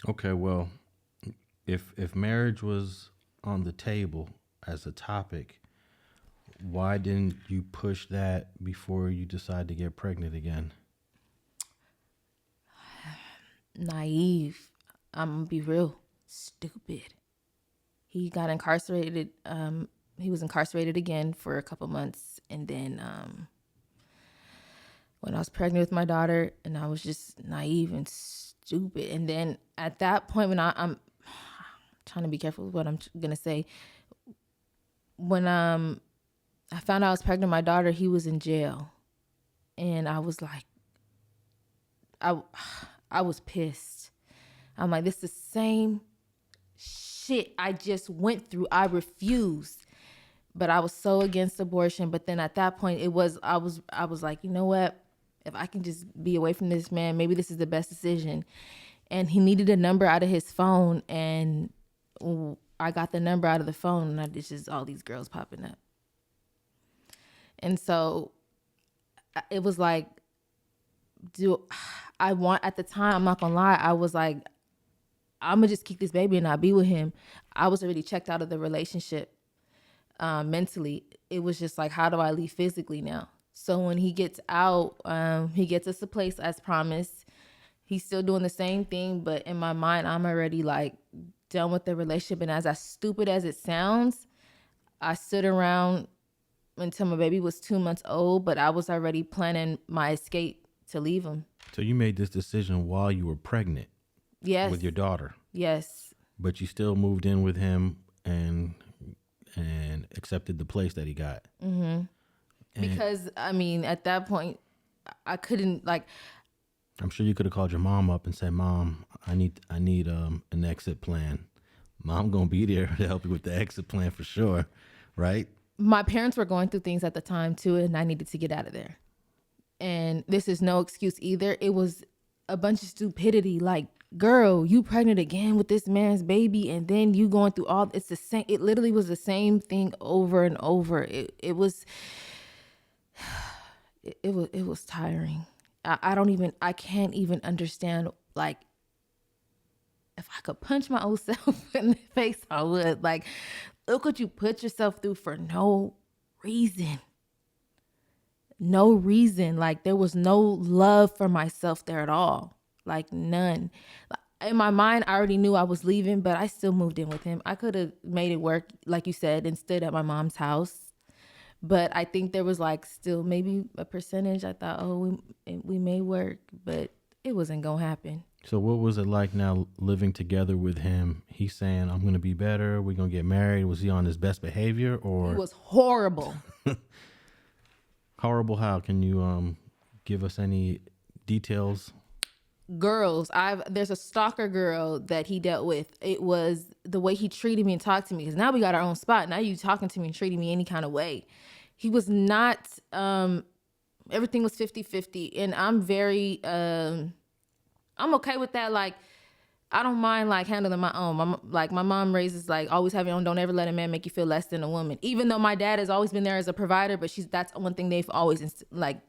Okay, well, if marriage was on the table as a topic, why didn't you push that before you decided to get pregnant again? Naive. I'm gonna be real. Stupid. He got incarcerated. He was incarcerated again for a couple months, and then when I was pregnant with my daughter, and I was just naive and stupid. And then at that point, when I'm trying to be careful with what I'm gonna say, when I found out I was pregnant with my daughter, he was in jail, and I was like, I was pissed. I'm like, this is the same shit I just went through. I refused, but I was so against abortion. But then at that point, I was like, you know what? If I can just be away from this man, maybe this is the best decision. And he needed a number out of his phone, and I got the number out of the phone, and it's just all these girls popping up. And so it was like, at the time, I'm not gonna lie, I was like, I'm gonna just keep this baby and not be with him. I was already checked out of the relationship mentally. It was just like, how do I leave physically now? So when he gets out, he gets us a place as promised. He's still doing the same thing, but in my mind, I'm already like done with the relationship. And as stupid as it sounds, I stood around until my baby was 2 months old, but I was already planning my escape to leave him. So you made this decision while you were pregnant. Yes. With your daughter. Yes. But you still moved in with him and accepted the place that he got. Mm-hmm. Because I mean, at that point, I couldn't like. I'm sure you could have called your mom up and said, "Mom, I need an exit plan. Mom gonna be there to help you with the exit plan for sure, right?" My parents were going through things at the time too, and I needed to get out of there. And this is no excuse either. It was a bunch of stupidity. Like, girl, you pregnant again with this man's baby, and then you going through all. It's the same. It literally was the same thing over and over. It was tiring. I can't even understand, like, if I could punch my old self in the face, I would. Like, look what you put yourself through for no reason. No reason. Like, there was no love for myself there at all. Like, none. In my mind, I already knew I was leaving, but I still moved in with him. I could have made it work, like you said, and stood at my mom's house. But I think there was like still maybe a percentage. I thought, oh, we may work, but it wasn't going to happen. So what was it like now living together with him? He's saying, I'm going to be better. We're going to get married. Was he on his best behavior or? It was horrible. Horrible how? Can you give us any details? Girls, there's a stalker girl that he dealt with. It was the way he treated me and talked to me, because now we got our own spot. Now you talking to me and treating me any kind of way. He was not, everything was 50-50. And I'm very, I'm okay with that. Like, I don't mind like handling my own. My mom raises like always have your own. Don't ever let a man make you feel less than a woman. Even though my dad has always been there as a provider, but that's one thing they've always like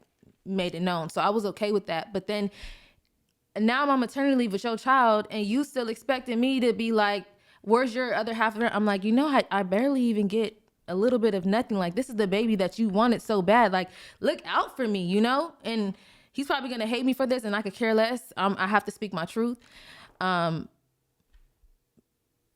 made it known. So I was okay with that. But then now I'm on maternity leave with your child, and you still expecting me to be like, where's your other half of it? I'm like, I barely even get a little bit of nothing. Like, this is the baby that you wanted so bad. Like, look out for me, And he's probably gonna hate me for this, and I could care less. I have to speak my truth.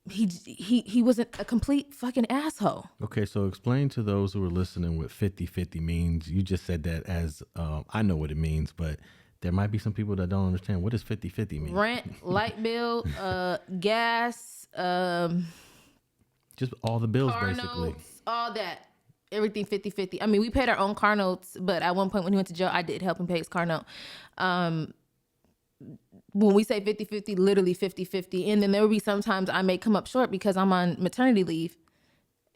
He was a complete fucking asshole. Okay, so explain to those who are listening what 50-50 means. You just said that as I know what it means, but there might be some people that don't understand. What does 50-50 mean? Rent, light bill, gas, just all the bills, car basically. Notes, all that. Everything 50-50. I mean, we paid our own car notes, but at one point when he went to jail, I did help him pay his car note. When we say 50-50, literally 50-50. And then there will be sometimes I may come up short because I'm on maternity leave,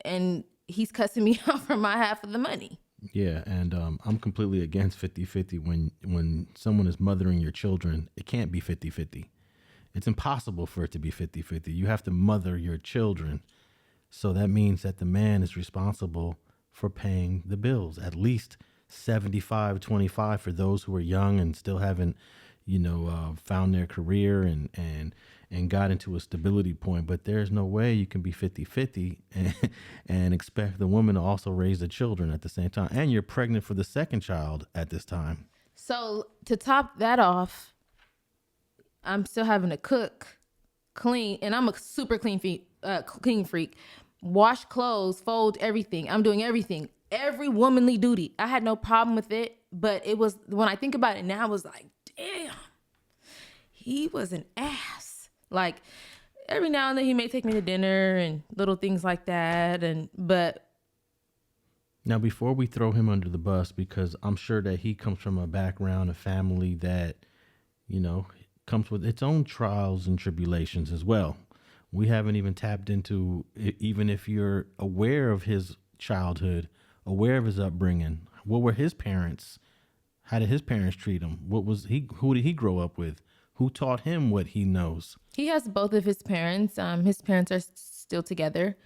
and he's cussing me out for my half of the money. Yeah, and I'm completely against 50-50. When someone is mothering your children, it can't be 50-50. It's impossible for it to be 50-50. You have to mother your children. So that means that the man is responsible for paying the bills, at least 75-25 for those who are young and still haven't, found their career and got into a stability point. But there's no way you can be 50-50 and expect the woman to also raise the children at the same time. And you're pregnant for the second child at this time. So to top that off, I'm still having to cook, clean, and I'm a super clean freak. Wash clothes, fold everything. I'm doing everything. Every womanly duty. I had no problem with it, but it was, when I think about it now, I was like, damn, he was an ass. Like, every now and then he may take me to dinner and little things like that. But now, before we throw him under the bus, because I'm sure that he comes from a background, a family that, comes with its own trials and tribulations as well. We haven't even tapped into, even if you're aware of his childhood, aware of his upbringing, what were his parents? How did his parents treat him? Who did he grow up with? Who taught him what he knows? He has both of his parents. His parents are still together.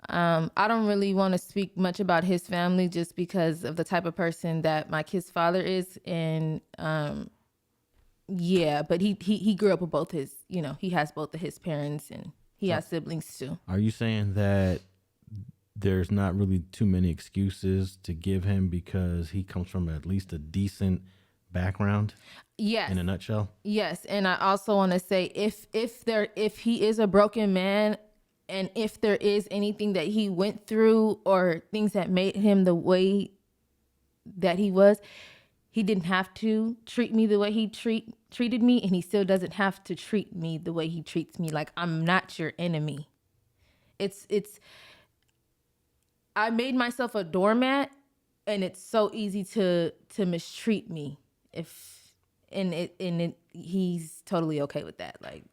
I don't really want to speak much about his family just because of the type of person that my kid's father is. And but he grew up with both his, he has both of his parents, and he has siblings too. Are you saying that there's not really too many excuses to give him because he comes from at least a decent background Yes. in a nutshell. Yes, and I also want to say if he is a broken man, and if there is anything that he went through or things that made him the way that he was, he didn't have to treat me the way he treated me, and he still doesn't have to treat me the way he treats me. Like, I'm not your enemy. It's I made myself a doormat, and it's so easy to mistreat me he's totally okay with that. Like,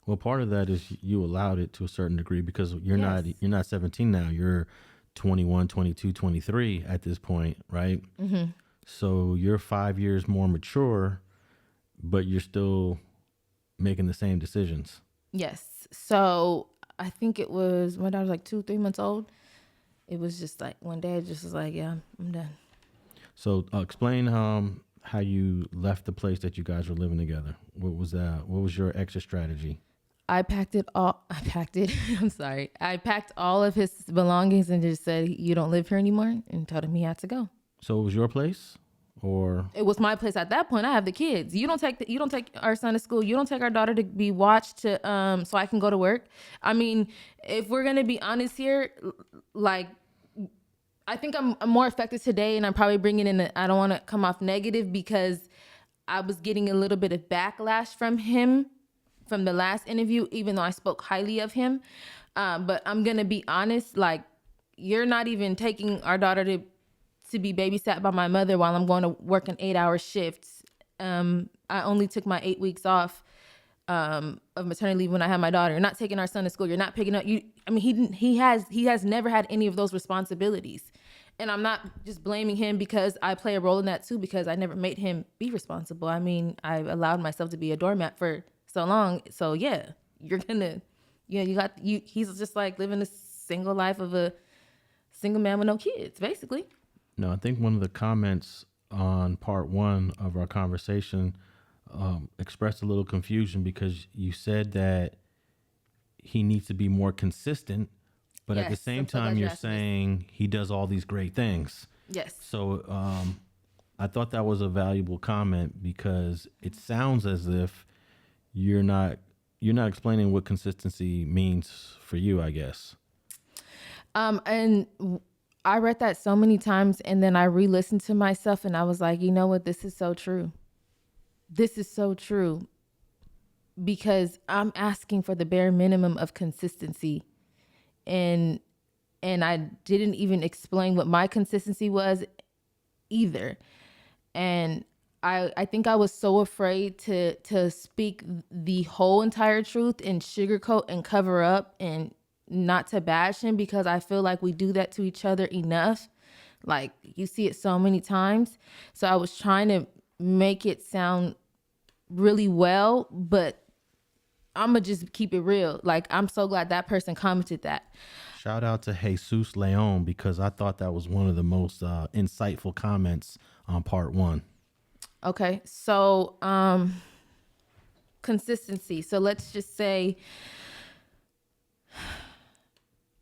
Well, part of that is you allowed it to a certain degree because you're Yes. not 17 now. You're 21, 22, 23 at this point, right? Mm-hmm. So you're 5 years more mature, but you're still making the same decisions. Yes. So I think it was when I was like 2, 3 months old. It was just like one day, it just was like, yeah, I'm done. So explain how you left the place that you guys were living together. What was that? What was your exit strategy? I packed it. I'm sorry. I packed all of his belongings and just said, "You don't live here anymore," and told him he had to go. So it was your place, or It was my place at that point. I have the kids. You don't take our son to school. You don't take our daughter to be watched so I can go to work. I mean, if we're gonna be honest here, like, I think I'm more affected today, and I'm probably bringing in. I don't want to come off negative because I was getting a little bit of backlash from him from the last interview, even though I spoke highly of him. But I'm gonna be honest, like, you're not even taking our daughter to be babysat by my mother while I'm going to work an 8-hour shifts. I only took my 8 weeks off of maternity leave when I had my daughter. You're not taking our son to school. You're not picking up you. I mean, he has never had any of those responsibilities. And I'm not just blaming him because I play a role in that too, because I never made him be responsible. I mean, I allowed myself to be a doormat for so long. So yeah, he's just like living a single life of a single man with no kids, basically. no? I think one of the comments on part one of our conversation expressed a little confusion because you said that he needs to be more consistent, but at the Yes, same I'm so glad time, you you're asked me. saying he does all these great things. Yes. So I thought that was a valuable comment because it sounds as if you're not explaining what consistency means for you, I guess. And I read that so many times, and then I re-listened to myself, and I was like, you know what? This is so true. This is so true, because I'm asking for the bare minimum of consistency, and I didn't even explain what my consistency was either. And I think I was so afraid to speak the whole entire truth and sugarcoat and cover up and not to bash him, because I feel like we do that to each other enough. Like, you see it so many times. So I was trying to make it sound really well, but I'm going to just keep it real. Like, I'm so glad that person commented that. Shout out to Jesus Leon because I thought that was one of the most insightful comments on part one. Okay. So, consistency. So let's just say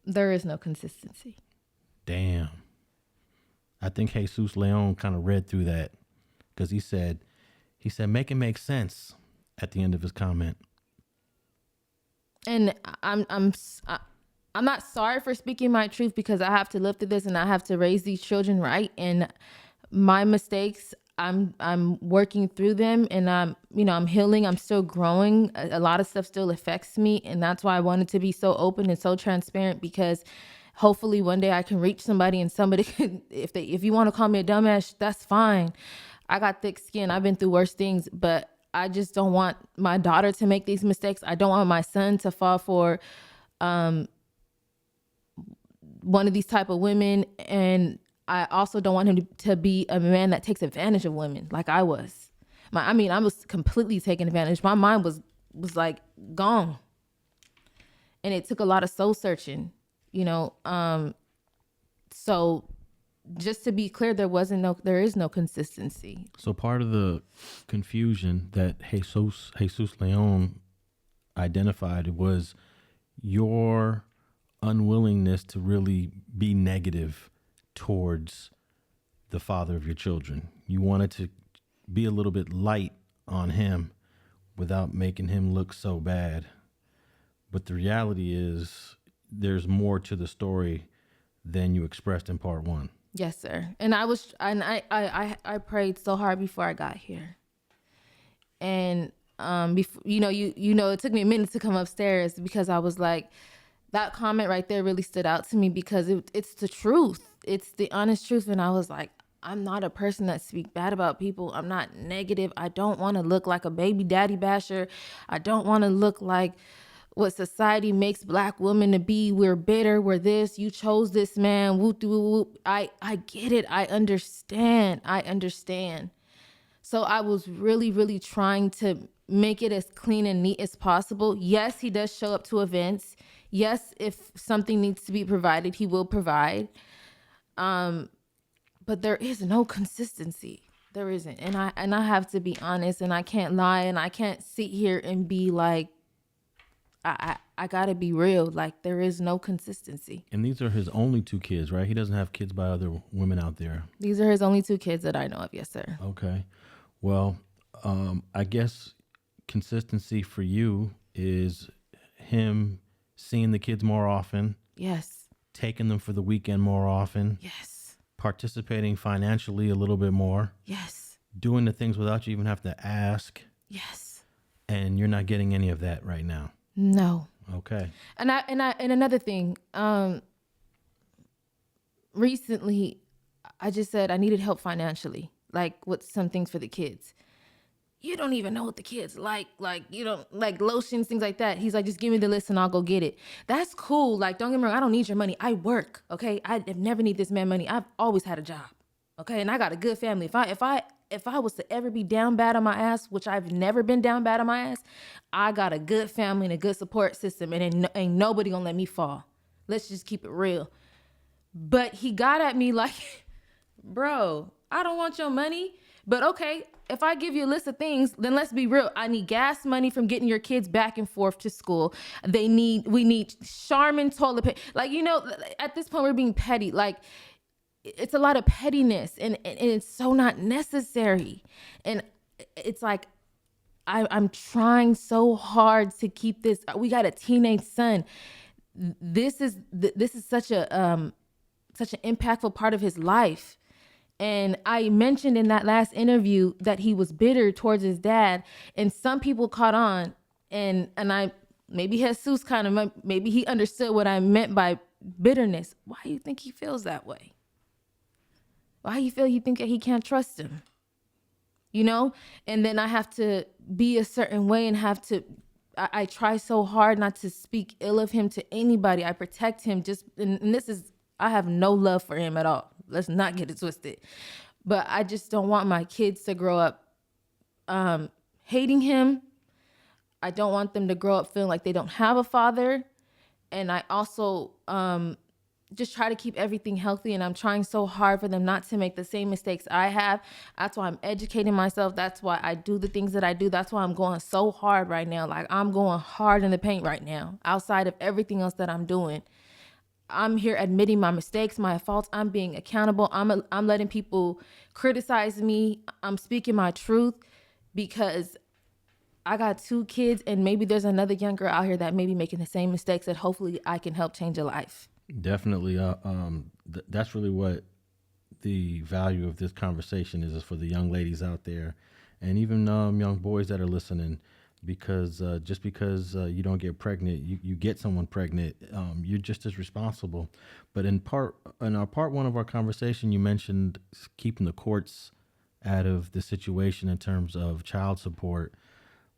there is no consistency. Damn. I think Jesus Leon kind of read through that because he said, make it make sense at the end of his comment. And I'm not sorry for speaking my truth, because I have to live through this and I have to raise these children right. And my mistakes, I'm working through them, and I'm healing. I'm still growing. A lot of stuff still affects me, and that's why I wanted to be so open and so transparent, because hopefully one day I can reach somebody and somebody can, if you want to call me a dumbass, that's fine. I got thick skin. I've been through worse things, but I just don't want my daughter to make these mistakes. I don't want my son to fall for one of these type of women, and I also don't want him to be a man that takes advantage of women like I was. I was completely taken advantage. My mind was like gone, and it took a lot of soul searching, so just to be clear, there is no consistency. So part of the confusion that Jesus Leon identified was your unwillingness to really be negative towards the father of your children. You wanted to be a little bit light on him without making him look so bad. But the reality is there's more to the story than you expressed in part one. Yes, sir. And I prayed so hard before I got here. And before, it took me a minute to come upstairs because I was like, that comment right there really stood out to me because it's the truth. It's the honest truth. And I was like, I'm not a person that speaks bad about people. I'm not negative. I don't want to look like a baby daddy basher. I don't want to look like what society makes black women to be. We're bitter. We're this. You chose this man. Whoop, whoop, whoop. I get it. I understand. So I was really, really trying to make it as clean and neat as possible. Yes, he does show up to events. Yes, if something needs to be provided, he will provide. But there is no consistency. There isn't. And I have to be honest, and I can't lie, and I can't sit here and be like, I gotta be real. Like, there is no consistency. And these are his only 2 kids, right? He doesn't have kids by other women out there. These are his only 2 kids that I know of. Yes, sir. Okay. Well, I guess consistency for you is him seeing the kids more often. Yes. Taking them for the weekend more often. Yes. Participating financially a little bit more. Yes. Doing the things without you even have to ask. Yes. And you're not getting any of that right now. No. Okay. And another thing, recently I just said I needed help financially, like with some things for the kids. You don't even know what the kids like you don't like lotions, things like that. He's like, just give me the list and I'll go get it. That's cool. Like, don't get me wrong, I don't need your money. I work, okay? I have never need this man money. I've always had a job, okay? And I got a good family. If I was to ever be down bad on my ass, which I've never been down bad on my ass, I got a good family and a good support system, and ain't nobody gonna let me fall. Let's just keep it real. But he got at me like, bro, I don't want your money, but okay, if I give you a list of things, then let's be real. I need gas money from getting your kids back and forth to school. We need Charmin toilet paper. Like, at this point we're being petty. Like, it's a lot of pettiness and it's so not necessary. And it's like, I'm trying so hard to keep this. We got a teenage son. This is such an impactful part of his life. And I mentioned in that last interview that he was bitter towards his dad, and some people caught on, and maybe Jesus maybe he understood what I meant by bitterness. Why do you think he feels that way? Why you think that he can't trust him? And then I have to be a certain way and I try so hard not to speak ill of him to anybody. I protect him I have no love for him at all. Let's not get it twisted. But I just don't want my kids to grow up hating him. I don't want them to grow up feeling like they don't have a father. And I also just try to keep everything healthy. And I'm trying so hard for them not to make the same mistakes I have. That's why I'm educating myself. That's why I do the things that I do. That's why I'm going so hard right now. Like, I'm going hard in the paint right now, outside of everything else that I'm doing. I'm here admitting my mistakes, my faults. I'm being accountable. I'm letting people criticize me. I'm speaking my truth because I got 2 kids, and maybe there's another young girl out here that may be making the same mistakes, that hopefully I can help change a life. Definitely. That's really what the value of this conversation is for the young ladies out there, and even young boys that are listening. Because just because you don't get pregnant, you get someone pregnant, you're just as responsible. But in our part 1 of our conversation, you mentioned keeping the courts out of the situation in terms of child support.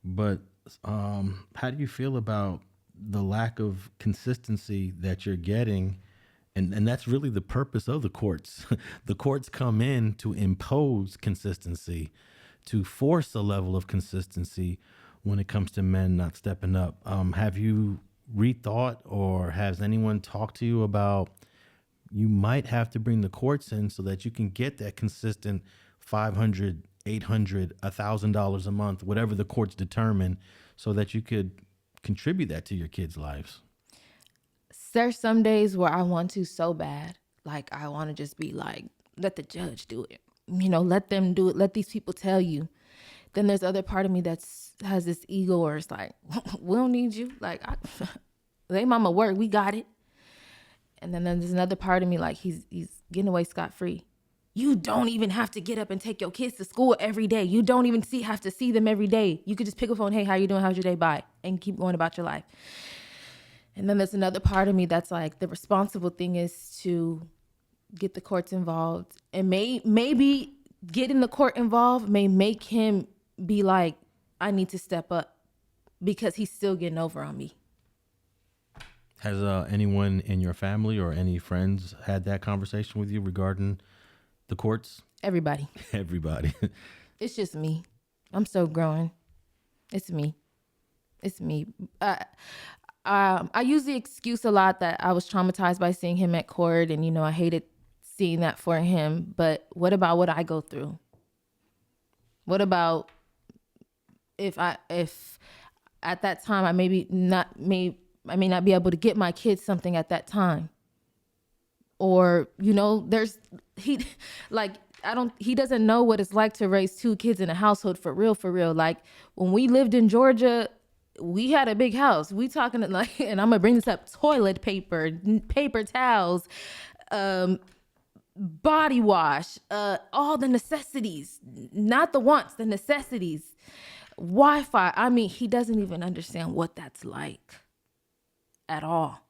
But how do you feel about the lack of consistency that you're getting? And that's really the purpose of the courts. The courts come in to impose consistency, to force a level of consistency when it comes to men not stepping up. Have you rethought, or has anyone talked to you about you might have to bring the courts in so that you can get that consistent $500, $800, $1,000 a month, whatever the courts determine, so that you could contribute that to your kids' lives? There's some days where I want to so bad. Like, I want to just be like, let the judge do it. Let them do it. Let these people tell you. Then there's other part of me has this ego where it's like, we don't need you. Like, they mama work, we got it. And then there's another part of me like, he's getting away scot-free. You don't even have to get up and take your kids to school every day. You don't even have to see them every day. You could just pick a phone, hey, how you doing? How's your day? Bye. And keep going about your life. And then there's another part of me that's like, the responsible thing is to get the courts involved. And maybe getting the court involved may make him be like, I need to step up because he's still getting over on me. Has anyone in your family or any friends had that conversation with you regarding the courts? Everybody. Everybody. It's just me. I'm still growing. It's me. I use the excuse a lot that I was traumatized by seeing him at court, and I hated seeing that for him. But what about what I go through? What about if at that time I may not be able to get my kids something at that time, or he doesn't know what it's like to raise two kids in a household for real. Like, when we lived in Georgia, we had a big house. We talking like, and I'm gonna bring this up: toilet paper, paper towels, body wash, all the necessities, not the wants, the necessities, Wi-Fi. I mean, he doesn't even understand what that's like at all.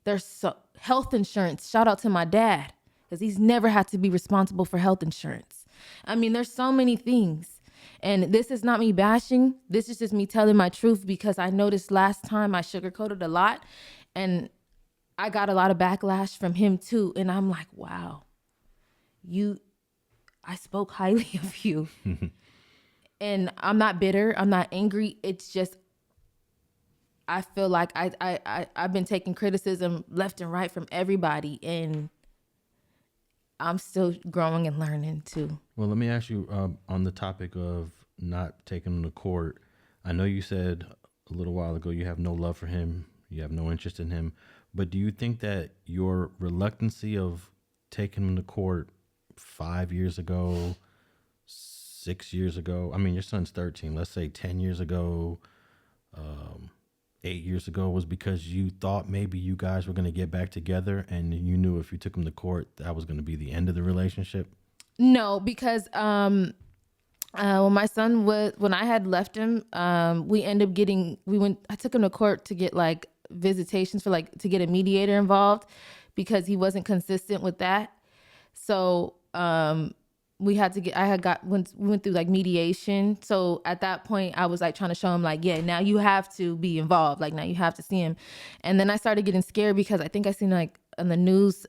There's health insurance. Shout out to my dad, because he's never had to be responsible for health insurance. I mean, there's so many things. And this is not me bashing. This is just me telling my truth, because I noticed last time I sugarcoated a lot, and I got a lot of backlash from him too. And I'm like, wow, I spoke highly of you. And I'm not bitter. I'm not angry. It's just, I feel like I've been taking criticism left and right from everybody, and I'm still growing and learning too. Well, let me ask you on the topic of not taking him to court. I know you said a little while ago you have no love for him, you have no interest in him, but do you think that your reluctancy of taking him to court 5 years ago, 6 years ago, I mean, your son's 13, let's say 10 years ago, 8 years ago, was because you thought maybe you guys were going to get back together, and you knew if you took him to court, that was going to be the end of the relationship? No, because when I had left him, I took him to court to get like visitations to get a mediator involved, because he wasn't consistent with that. So we went through like mediation. So at that point I was like trying to show him like, yeah, now you have to be involved. Like, now you have to see him. And then I started getting scared, because I think I seen like on the news,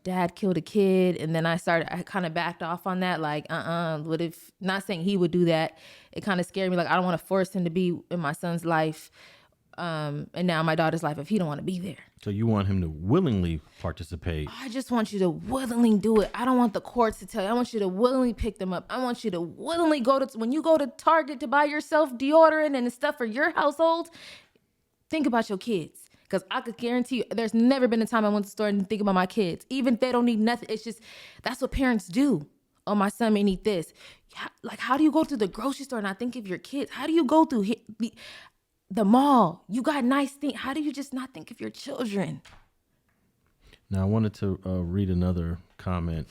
dad killed a kid. And then I kind of backed off on that. Like, what if, not saying he would do that. It kind of scared me. Like, I don't want to force him to be in my son's life. And now my daughter's life, if he don't want to be there. So you want him to willingly participate? I just want you to willingly do it. I don't want the courts to tell you. I want you to willingly pick them up. I want you to willingly when you go to Target to buy yourself deodorant and stuff for your household, think about your kids. Because I could guarantee you, there's never been a time I went to the store and didn't think about my kids. Even if they don't need nothing, it's just, that's what parents do. Oh, my son may need this. Like, how do you go to the grocery store and not think of your kids? How do you go through the mall? You got nice things. How do you just not think of your children? Now, I wanted to read another comment.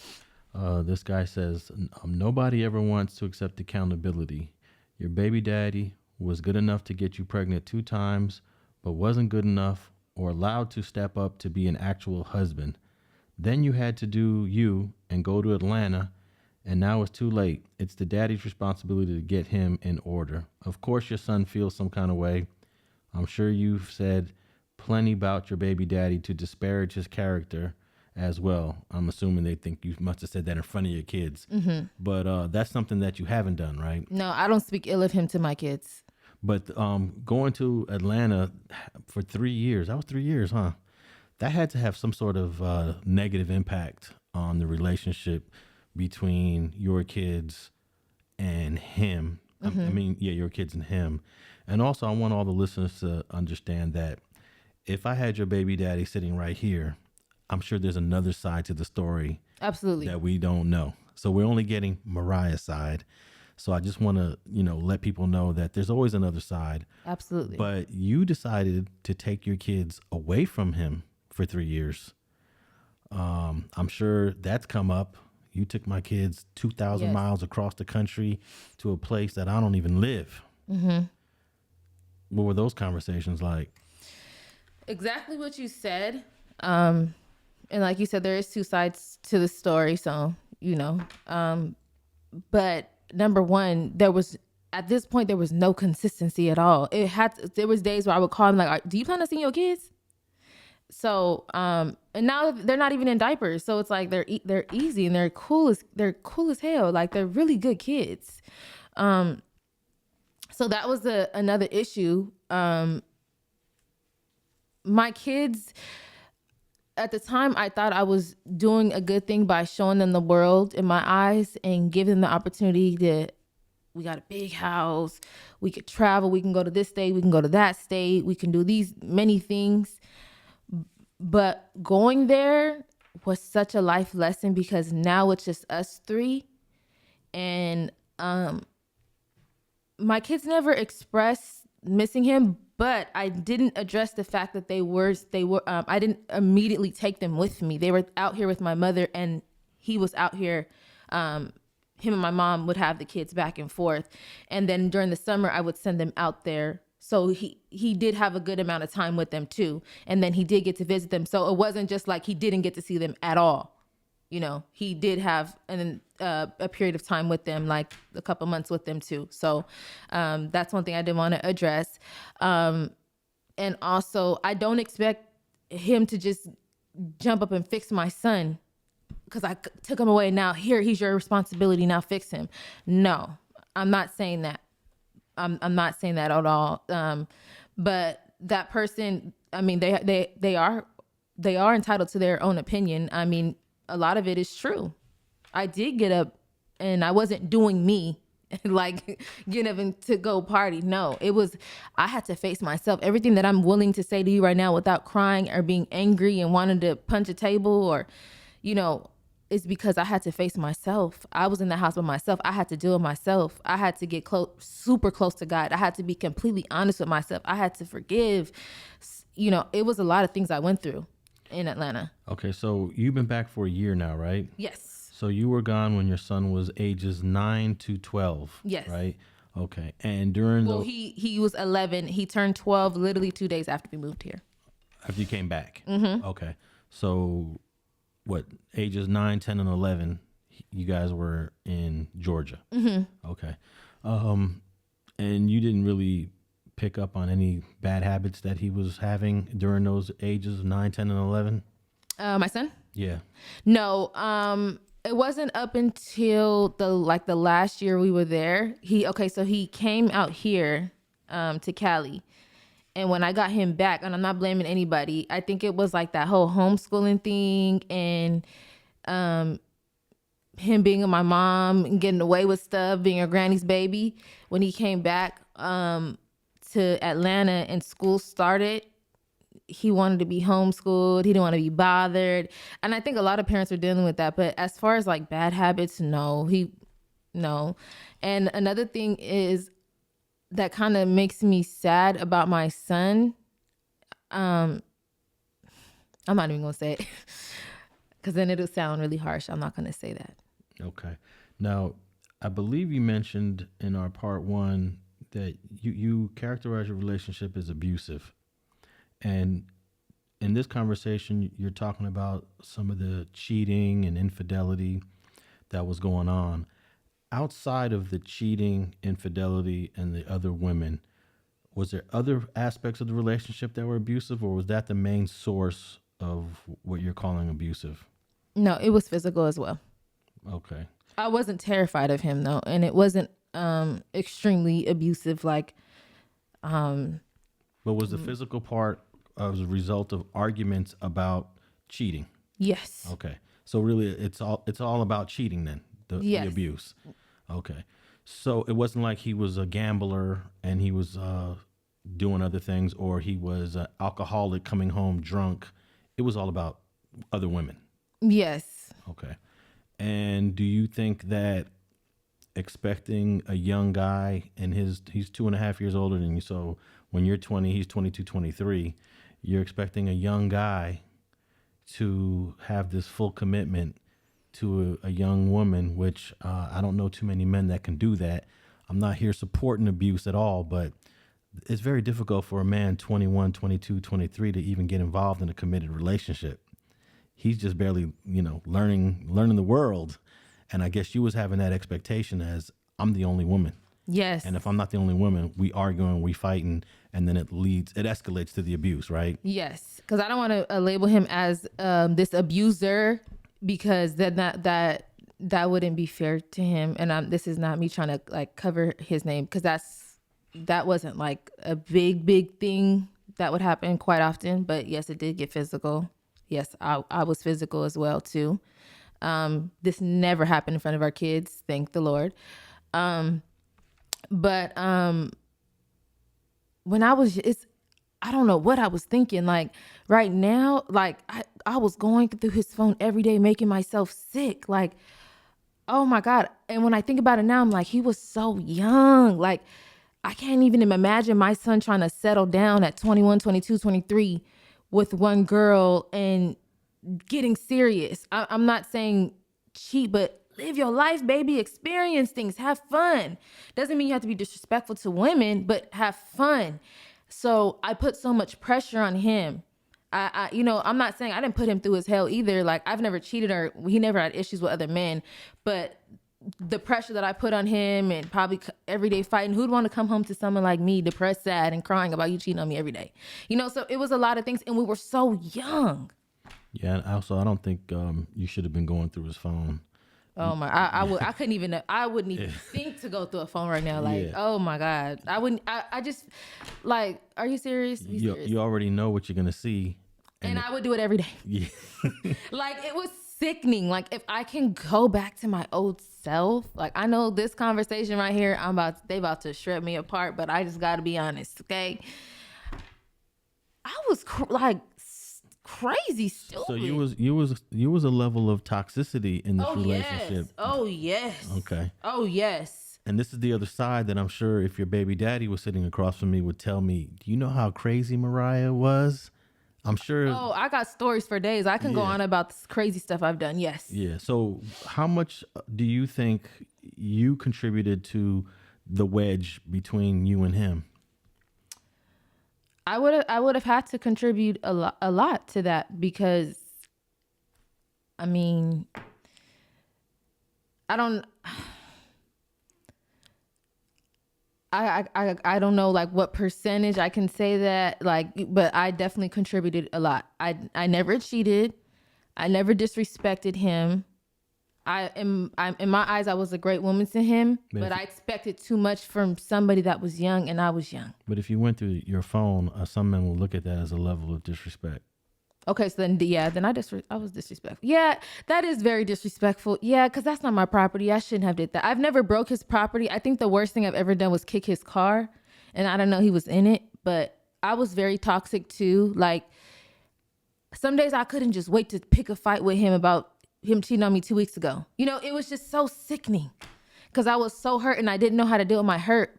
This guy says, nobody ever wants to accept accountability. Your baby daddy was good enough to get you pregnant 2 times, but wasn't good enough or allowed to step up to be an actual husband. Then you had to do you and go to Atlanta, and now it's too late. It's the daddy's responsibility to get him in order. Of course your son feels some kind of way. I'm sure you've said plenty about your baby daddy to disparage his character as well. I'm assuming they think you must have said that in front of your kids. Mm-hmm. But that's something that you haven't done, right? No, I don't speak ill of him to my kids. But going to Atlanta for 3 years, that was 3 years, huh? That had to have some sort of negative impact on the relationship between your kids and him. Mm-hmm. I mean, yeah, your kids and him. And also, I want all the listeners to understand that if I had your baby daddy sitting right here, I'm sure there's another side to the story Absolutely. that we don't know. So we're only getting Mariah's side. So I just want to, let people know that there's always another side. Absolutely. But you decided to take your kids away from him for 3 years. I'm sure that's come up. You took my kids 2,000 Yes. miles across the country to a place that I don't even live. Mm-hmm. What were those conversations like? Exactly what you said. And like you said, there is two sides to the story. So, but number one, at this point, there was no consistency at all. There was days where I would call him like, do you plan on seeing your kids? So, and now they're not even in diapers. So it's like, they're easy and they're cool as hell. Like, they're really good kids. So that was another issue. My kids, at the time, I thought I was doing a good thing by showing them the world in my eyes and giving them the opportunity we got a big house, we could travel, we can go to this state, we can go to that state, we can do these many things. But going there was such a life lesson because now it's just us three. And my kids never expressed missing him, but I didn't address the fact that they were I didn't immediately take them with me. They were out here with my mother and he was out here. Him and my mom would have the kids back and forth. And then during the summer, I would send them out there. So he did have a good amount of time with them too. And then he did get to visit them. So it wasn't just like he didn't get to see them at all. He did have a period of time with them, like a couple months with them too. So that's one thing I did want to address. And also, I don't expect him to just jump up and fix my son because I took him away. Now, he's your responsibility. Now fix him. No, I'm not saying that. I'm not saying that at all. But that person, I mean, they are entitled to their own opinion. I mean, a lot of it is true. I did get up and I wasn't doing me, like getting up to go party. No, I had to face myself. Everything that I'm willing to say to you right now without crying or being angry and wanting to punch a table or, is because I had to face myself. I was in the house by myself. I had to deal with myself. I had to get super close to God. I had to be completely honest with myself. I had to forgive. It was a lot of things I went through in Atlanta. Okay, so you've been back for a year now, right? Yes. So you were gone when your son was ages 9 to 12. Yes. Right? Okay. And during he was 11. He turned 12 literally 2 days after we moved here. After you came back? Mm-hmm. Okay. So what, ages 9, 10, and 11, you guys were in Georgia? Mm-hmm. Okay. And you didn't really pick up on any bad habits that he was having during those ages of 9, 10, and 11? My son? Yeah. No, it wasn't up until the last year we were there. So he came out here to Cali. And when I got him back, and I'm not blaming anybody, I think it was like that whole homeschooling thing and him being with my mom and getting away with stuff, being a granny's baby. When he came back to Atlanta and school started, he wanted to be homeschooled. He didn't want to be bothered. And I think a lot of parents are dealing with that. But as far as like bad habits, no. And another thing is that kind of makes me sad about my son. I'm not even going to say it because then it'll sound really harsh. I'm not going to say that. Okay. Now, I believe you mentioned in our part 1 that you characterize your relationship as abusive. And in this conversation, you're talking about some of the cheating and infidelity that was going on. Outside of the cheating, infidelity, and the other women, was there other aspects of the relationship that were abusive, or was that the main source of what you're calling abusive? No, it was physical as well. Okay. I wasn't terrified of him, though, and it wasn't extremely abusive. But was the physical part as a result of arguments about cheating? Yes. Okay. So really, it's all about cheating then, the abuse. Okay. So it wasn't like he was a gambler and he was doing other things, or he was an alcoholic coming home drunk, it was all about other women. Yes. Okay. And do you think that expecting a young guy and he's 2.5 years older than you, so when you're 20, he's 22, 23, you're expecting a young guy to have this full commitment to a young woman, which I don't know too many men that can do that. I'm not here supporting abuse at all, but it's very difficult for a man 21, 22, 23 to even get involved in a committed relationship. He's just barely, learning the world. And I guess you was having that expectation as I'm the only woman. Yes. And if I'm not the only woman, we arguing, we fighting, and then it escalates to the abuse, right? Yes. Because I don't want to label him as this abuser, because that wouldn't be fair to him. And this is not me trying to like cover his name, because that wasn't like a big thing that would happen quite often. But yes, it did get physical. Yes, I was physical as well too. This never happened in front of our kids, thank the Lord. But when I don't know what I was thinking. Like right now, like I was going through his phone every day, making myself sick. Like, oh my God. And when I think about it now, I'm like, he was so young. Like, I can't even imagine my son trying to settle down at 21, 22, 23 with one girl and getting serious. I'm not saying cheat, but live your life, baby. Experience things. Have fun. Doesn't mean you have to be disrespectful to women, but have fun. So I put so much pressure on him. I'm not saying I didn't put him through his hell either. Like I've never cheated or he never had issues with other men, but the pressure that I put on him and probably everyday fighting, who'd want to come home to someone like me, depressed, sad, and crying about you cheating on me every day? So it was a lot of things, and we were so young. Yeah. Also, I don't think you should have been going through his phone. Oh my! I couldn't even. I wouldn't even think to go through a phone right now. Like, yeah. Oh my God! I wouldn't. I just like. Are you serious? You already know what you're gonna see, and I would do it every day. Yeah. Like it was sickening. Like if I can go back to my old self, like I know this conversation right here, they about to shred me apart, but I just got to be honest, okay? I was crazy stupid. So you was a level of toxicity in this relationship. Yes. Oh yes. Okay. Oh yes. And this is the other side that I'm sure if your baby daddy was sitting across from me would tell me, do you know how crazy Mariah was? I'm sure. Oh, I got stories for days. I can go on about this crazy stuff I've done. Yes. Yeah. So how much do you think you contributed to the wedge between you and him? I would have had to contribute a lot to that, because I mean, I don't know like what percentage I can say that, like, but I definitely contributed a lot. I never cheated. I never disrespected him. In my eyes, I was a great woman to him, but I expected too much from somebody that was young, and I was young. But if you went through your phone, some men will look at that as a level of disrespect. Okay, so then I was disrespectful. Yeah, that is very disrespectful. Yeah, because that's not my property. I shouldn't have did that. I've never broke his property. I think the worst thing I've ever done was kick his car, and I don't know, he was in it, but I was very toxic too. Like some days I couldn't just wait to pick a fight with him about him cheating on me 2 weeks ago. It was just so sickening because I was so hurt and I didn't know how to deal with my hurt.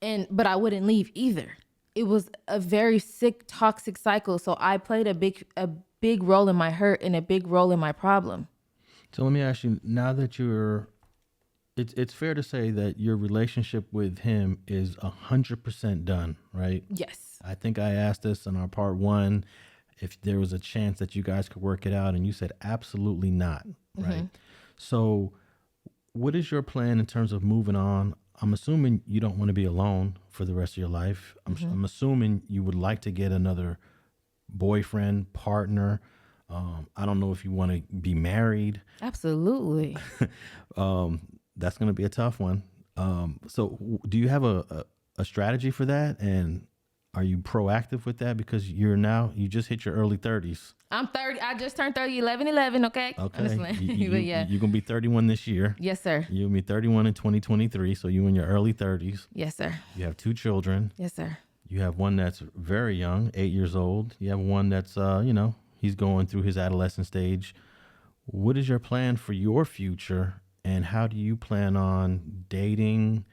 But I wouldn't leave either. It was a very sick, toxic cycle. So I played a big role in my hurt and a big role in my problem. So let me ask you, now that it's fair to say that your relationship with him is 100% done, right? Yes. I think I asked this in our part 1, if there was a chance that you guys could work it out, and you said absolutely not, right? Mm-hmm. So what is your plan in terms of moving on? I'm assuming you don't want to be alone for the rest of your life. I'm assuming you would like to get another boyfriend, partner. I don't know if you want to be married. Absolutely. That's going to be a tough one. So do you have a strategy for that? And are you proactive with that? Because you just hit your early 30s. I'm 30. I just turned 30, 11, okay? Okay. Honestly. You, But yeah. you're going to be 31 this year. Yes, sir. You'll be 31 in 2023. So you in your early 30s. Yes, sir. You have 2 children. Yes, sir. You have one that's very young, 8 years old. You have one that's, he's going through his adolescent stage. What is your plan for your future? And how do you plan on dating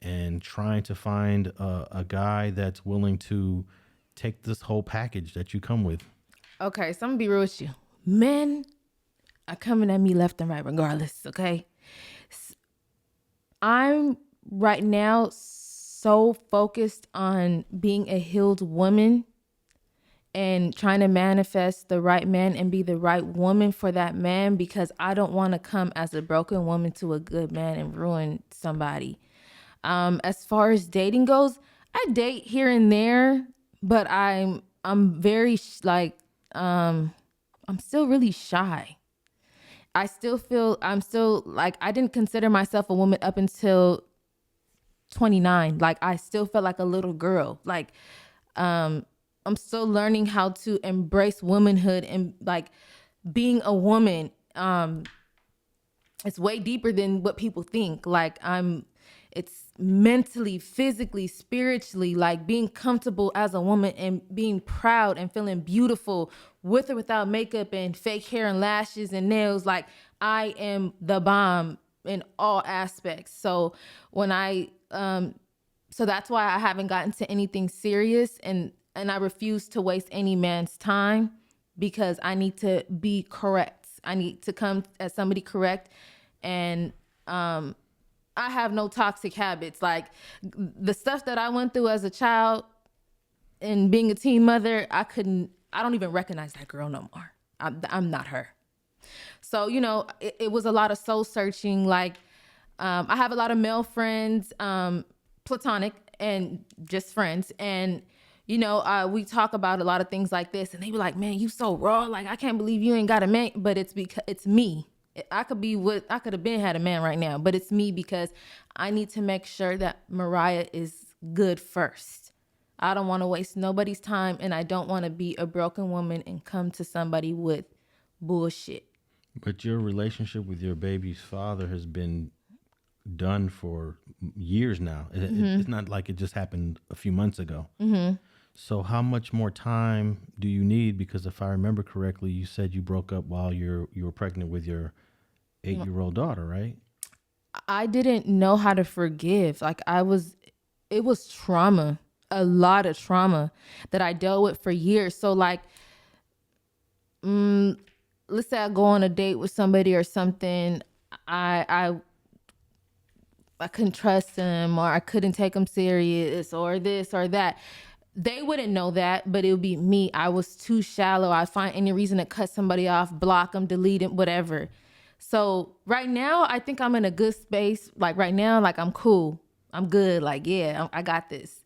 and trying to find a guy that's willing to take this whole package that you come with? Okay, so I'm gonna be real with you. Men are coming at me left and right regardless, okay? I'm right now so focused on being a healed woman and trying to manifest the right man and be the right woman for that man, because I don't want to come as a broken woman to a good man and ruin somebody. As far as dating goes, I date here and there, but I'm very I'm still really shy. I still feel I'm still like, I didn't consider myself a woman up until 29. Like, I still felt like a little girl. Like, I'm still learning how to embrace womanhood and like being a woman. It's way deeper than what people think. Like, it's mentally, physically, spiritually, like being comfortable as a woman and being proud and feeling beautiful with or without makeup and fake hair and lashes and nails. Like, I am the bomb in all aspects. So so that's why I haven't gotten to anything serious, and I refuse to waste any man's time, because I need to be correct. I need to come as somebody correct. And I have no toxic habits. Like, the stuff that I went through as a child and being a teen mother, I don't even recognize that girl no more. I'm not her. So, it was a lot of soul searching. Like, I have a lot of male friends, platonic and just friends. And, we talk about a lot of things like this, and they be like, man, you so raw. Like, I can't believe you ain't got a man. But it's because it's me. I could have been had a man right now, but it's me, because I need to make sure that Mariah is good first. I don't want to waste nobody's time, and I don't want to be a broken woman and come to somebody with bullshit. But your relationship with your baby's father has been done for years now. It's not like it just happened a few months ago. Mm-hmm. So how much more time do you need? Because if I remember correctly, you said you broke up while you were pregnant with your 8-year-old daughter, right? I didn't know how to forgive. Like, it was trauma, a lot of trauma that I dealt with for years. So like, let's say I go on a date with somebody or something, I couldn't trust them, or I couldn't take them serious, or this or that. They wouldn't know that, but it would be me. I was too shallow. I find any reason to cut somebody off, block them, delete them, whatever. So right now, I think I'm in a good space. Like, right now, like, I'm cool. I'm good. Like, yeah, I got this.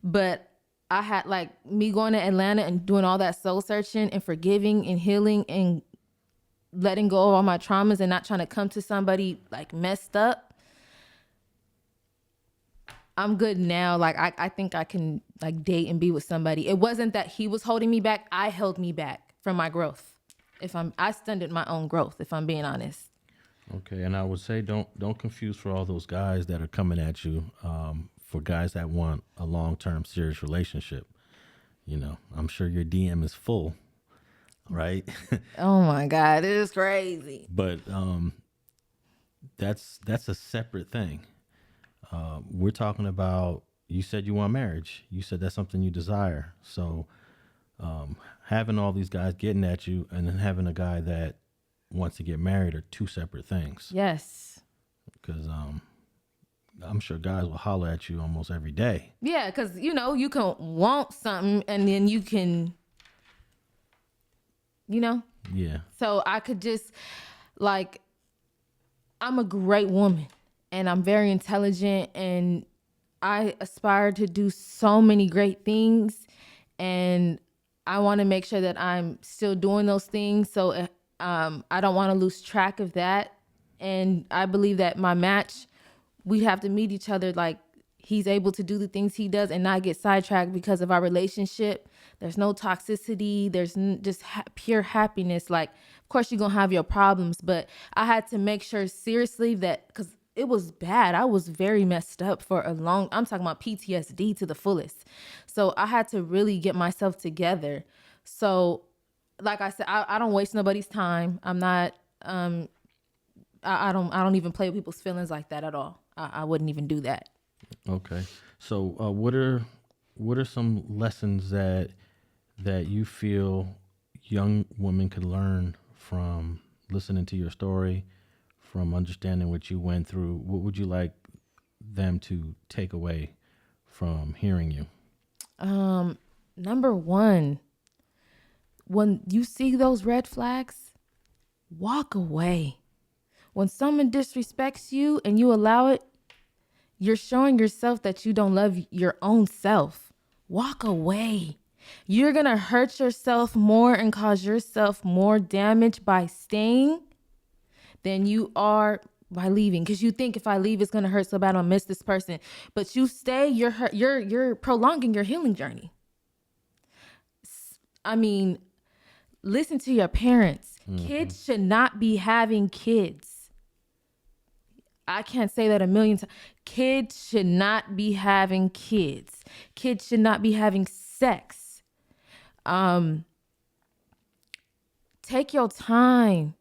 But I had, like, me going to Atlanta and doing all that soul searching and forgiving and healing and letting go of all my traumas and not trying to come to somebody like messed up. I'm good now. Like, I think I can like date and be with somebody. It wasn't that he was holding me back. I held me back from my growth. I stunted my own growth, if I'm being honest. Okay, and I would say don't confuse for all those guys that are coming at you, for guys that want a long-term serious relationship. I'm sure your DM is full, right? Oh my God, it is crazy. But that's a separate thing. We're talking about, you said you want marriage. You said that's something you desire. So having all these guys getting at you and then having a guy that wants to get married are two separate things. Yes. Because I'm sure guys will holler at you almost every day. Yeah, because, you can want something and then you can, Yeah. So I could just, like, I'm a great woman and I'm very intelligent and I aspire to do so many great things, and I want to make sure that I'm still doing those things. So I don't want to lose track of that. And I believe that my match, we have to meet each other like he's able to do the things he does and not get sidetracked because of our relationship. There's no toxicity. There's just pure happiness. Like, of course, you're going to have your problems, but I had to make sure seriously that, because it was bad. I was very messed up for I'm talking about PTSD to the fullest. So I had to really get myself together. So like I said, I don't waste nobody's time. I'm not, I don't even play with people's feelings like that at all. I wouldn't even do that. Okay. So what are some lessons that you feel young women could learn from listening to your story, from understanding what you went through? What would you like them to take away from hearing you? Number one, when you see those red flags, walk away. When someone disrespects you and you allow it, you're showing yourself that you don't love your own self. Walk away. You're going to hurt yourself more and cause yourself more damage by staying than you are by leaving. Because you think, if I leave, it's going to hurt so bad, I'll miss this person. But you stay, you're prolonging your healing journey. I mean, listen to your parents. Mm-hmm. Kids should not be having kids. I can't say that a million times. Kids should not be having kids. Kids should not be having sex. Take your time.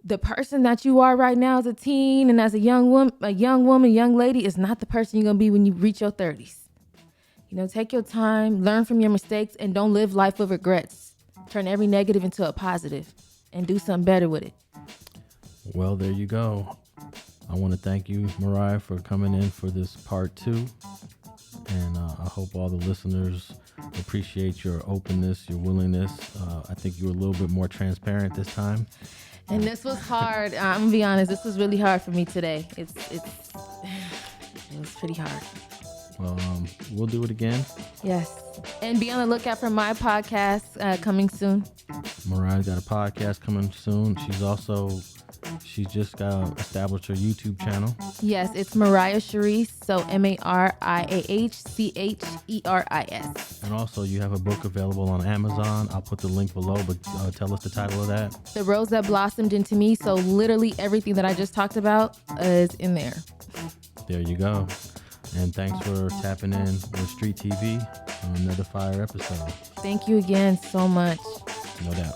The person that you are right now as a teen and as a young woman, lady, is not the person you're going to be when you reach your 30s. You know, take your time, learn from your mistakes, and don't live life with regrets. Turn every negative into a positive and do something better with it. Well, there you go. I want to thank you, Mariah, for coming in for this part 2. And I hope all the listeners appreciate your openness, your willingness. I think you were a little bit more transparent this time. And this was hard. I'm going to be honest. This was really hard for me today. It was pretty hard. Well, we'll do it again. Yes. And be on the lookout for my podcast coming soon. Mariah's got a podcast coming soon. She's just established her YouTube channel. Yes, it's Mariah Cherise. So MariahCheris. And also, you have a book available on Amazon. I'll put the link below, but tell us the title of that. The Rose That Blossomed Into Me. So literally everything that I just talked about is in there. There you go. And thanks for tapping in with Street TV on another fire episode. Thank you again so much. No doubt.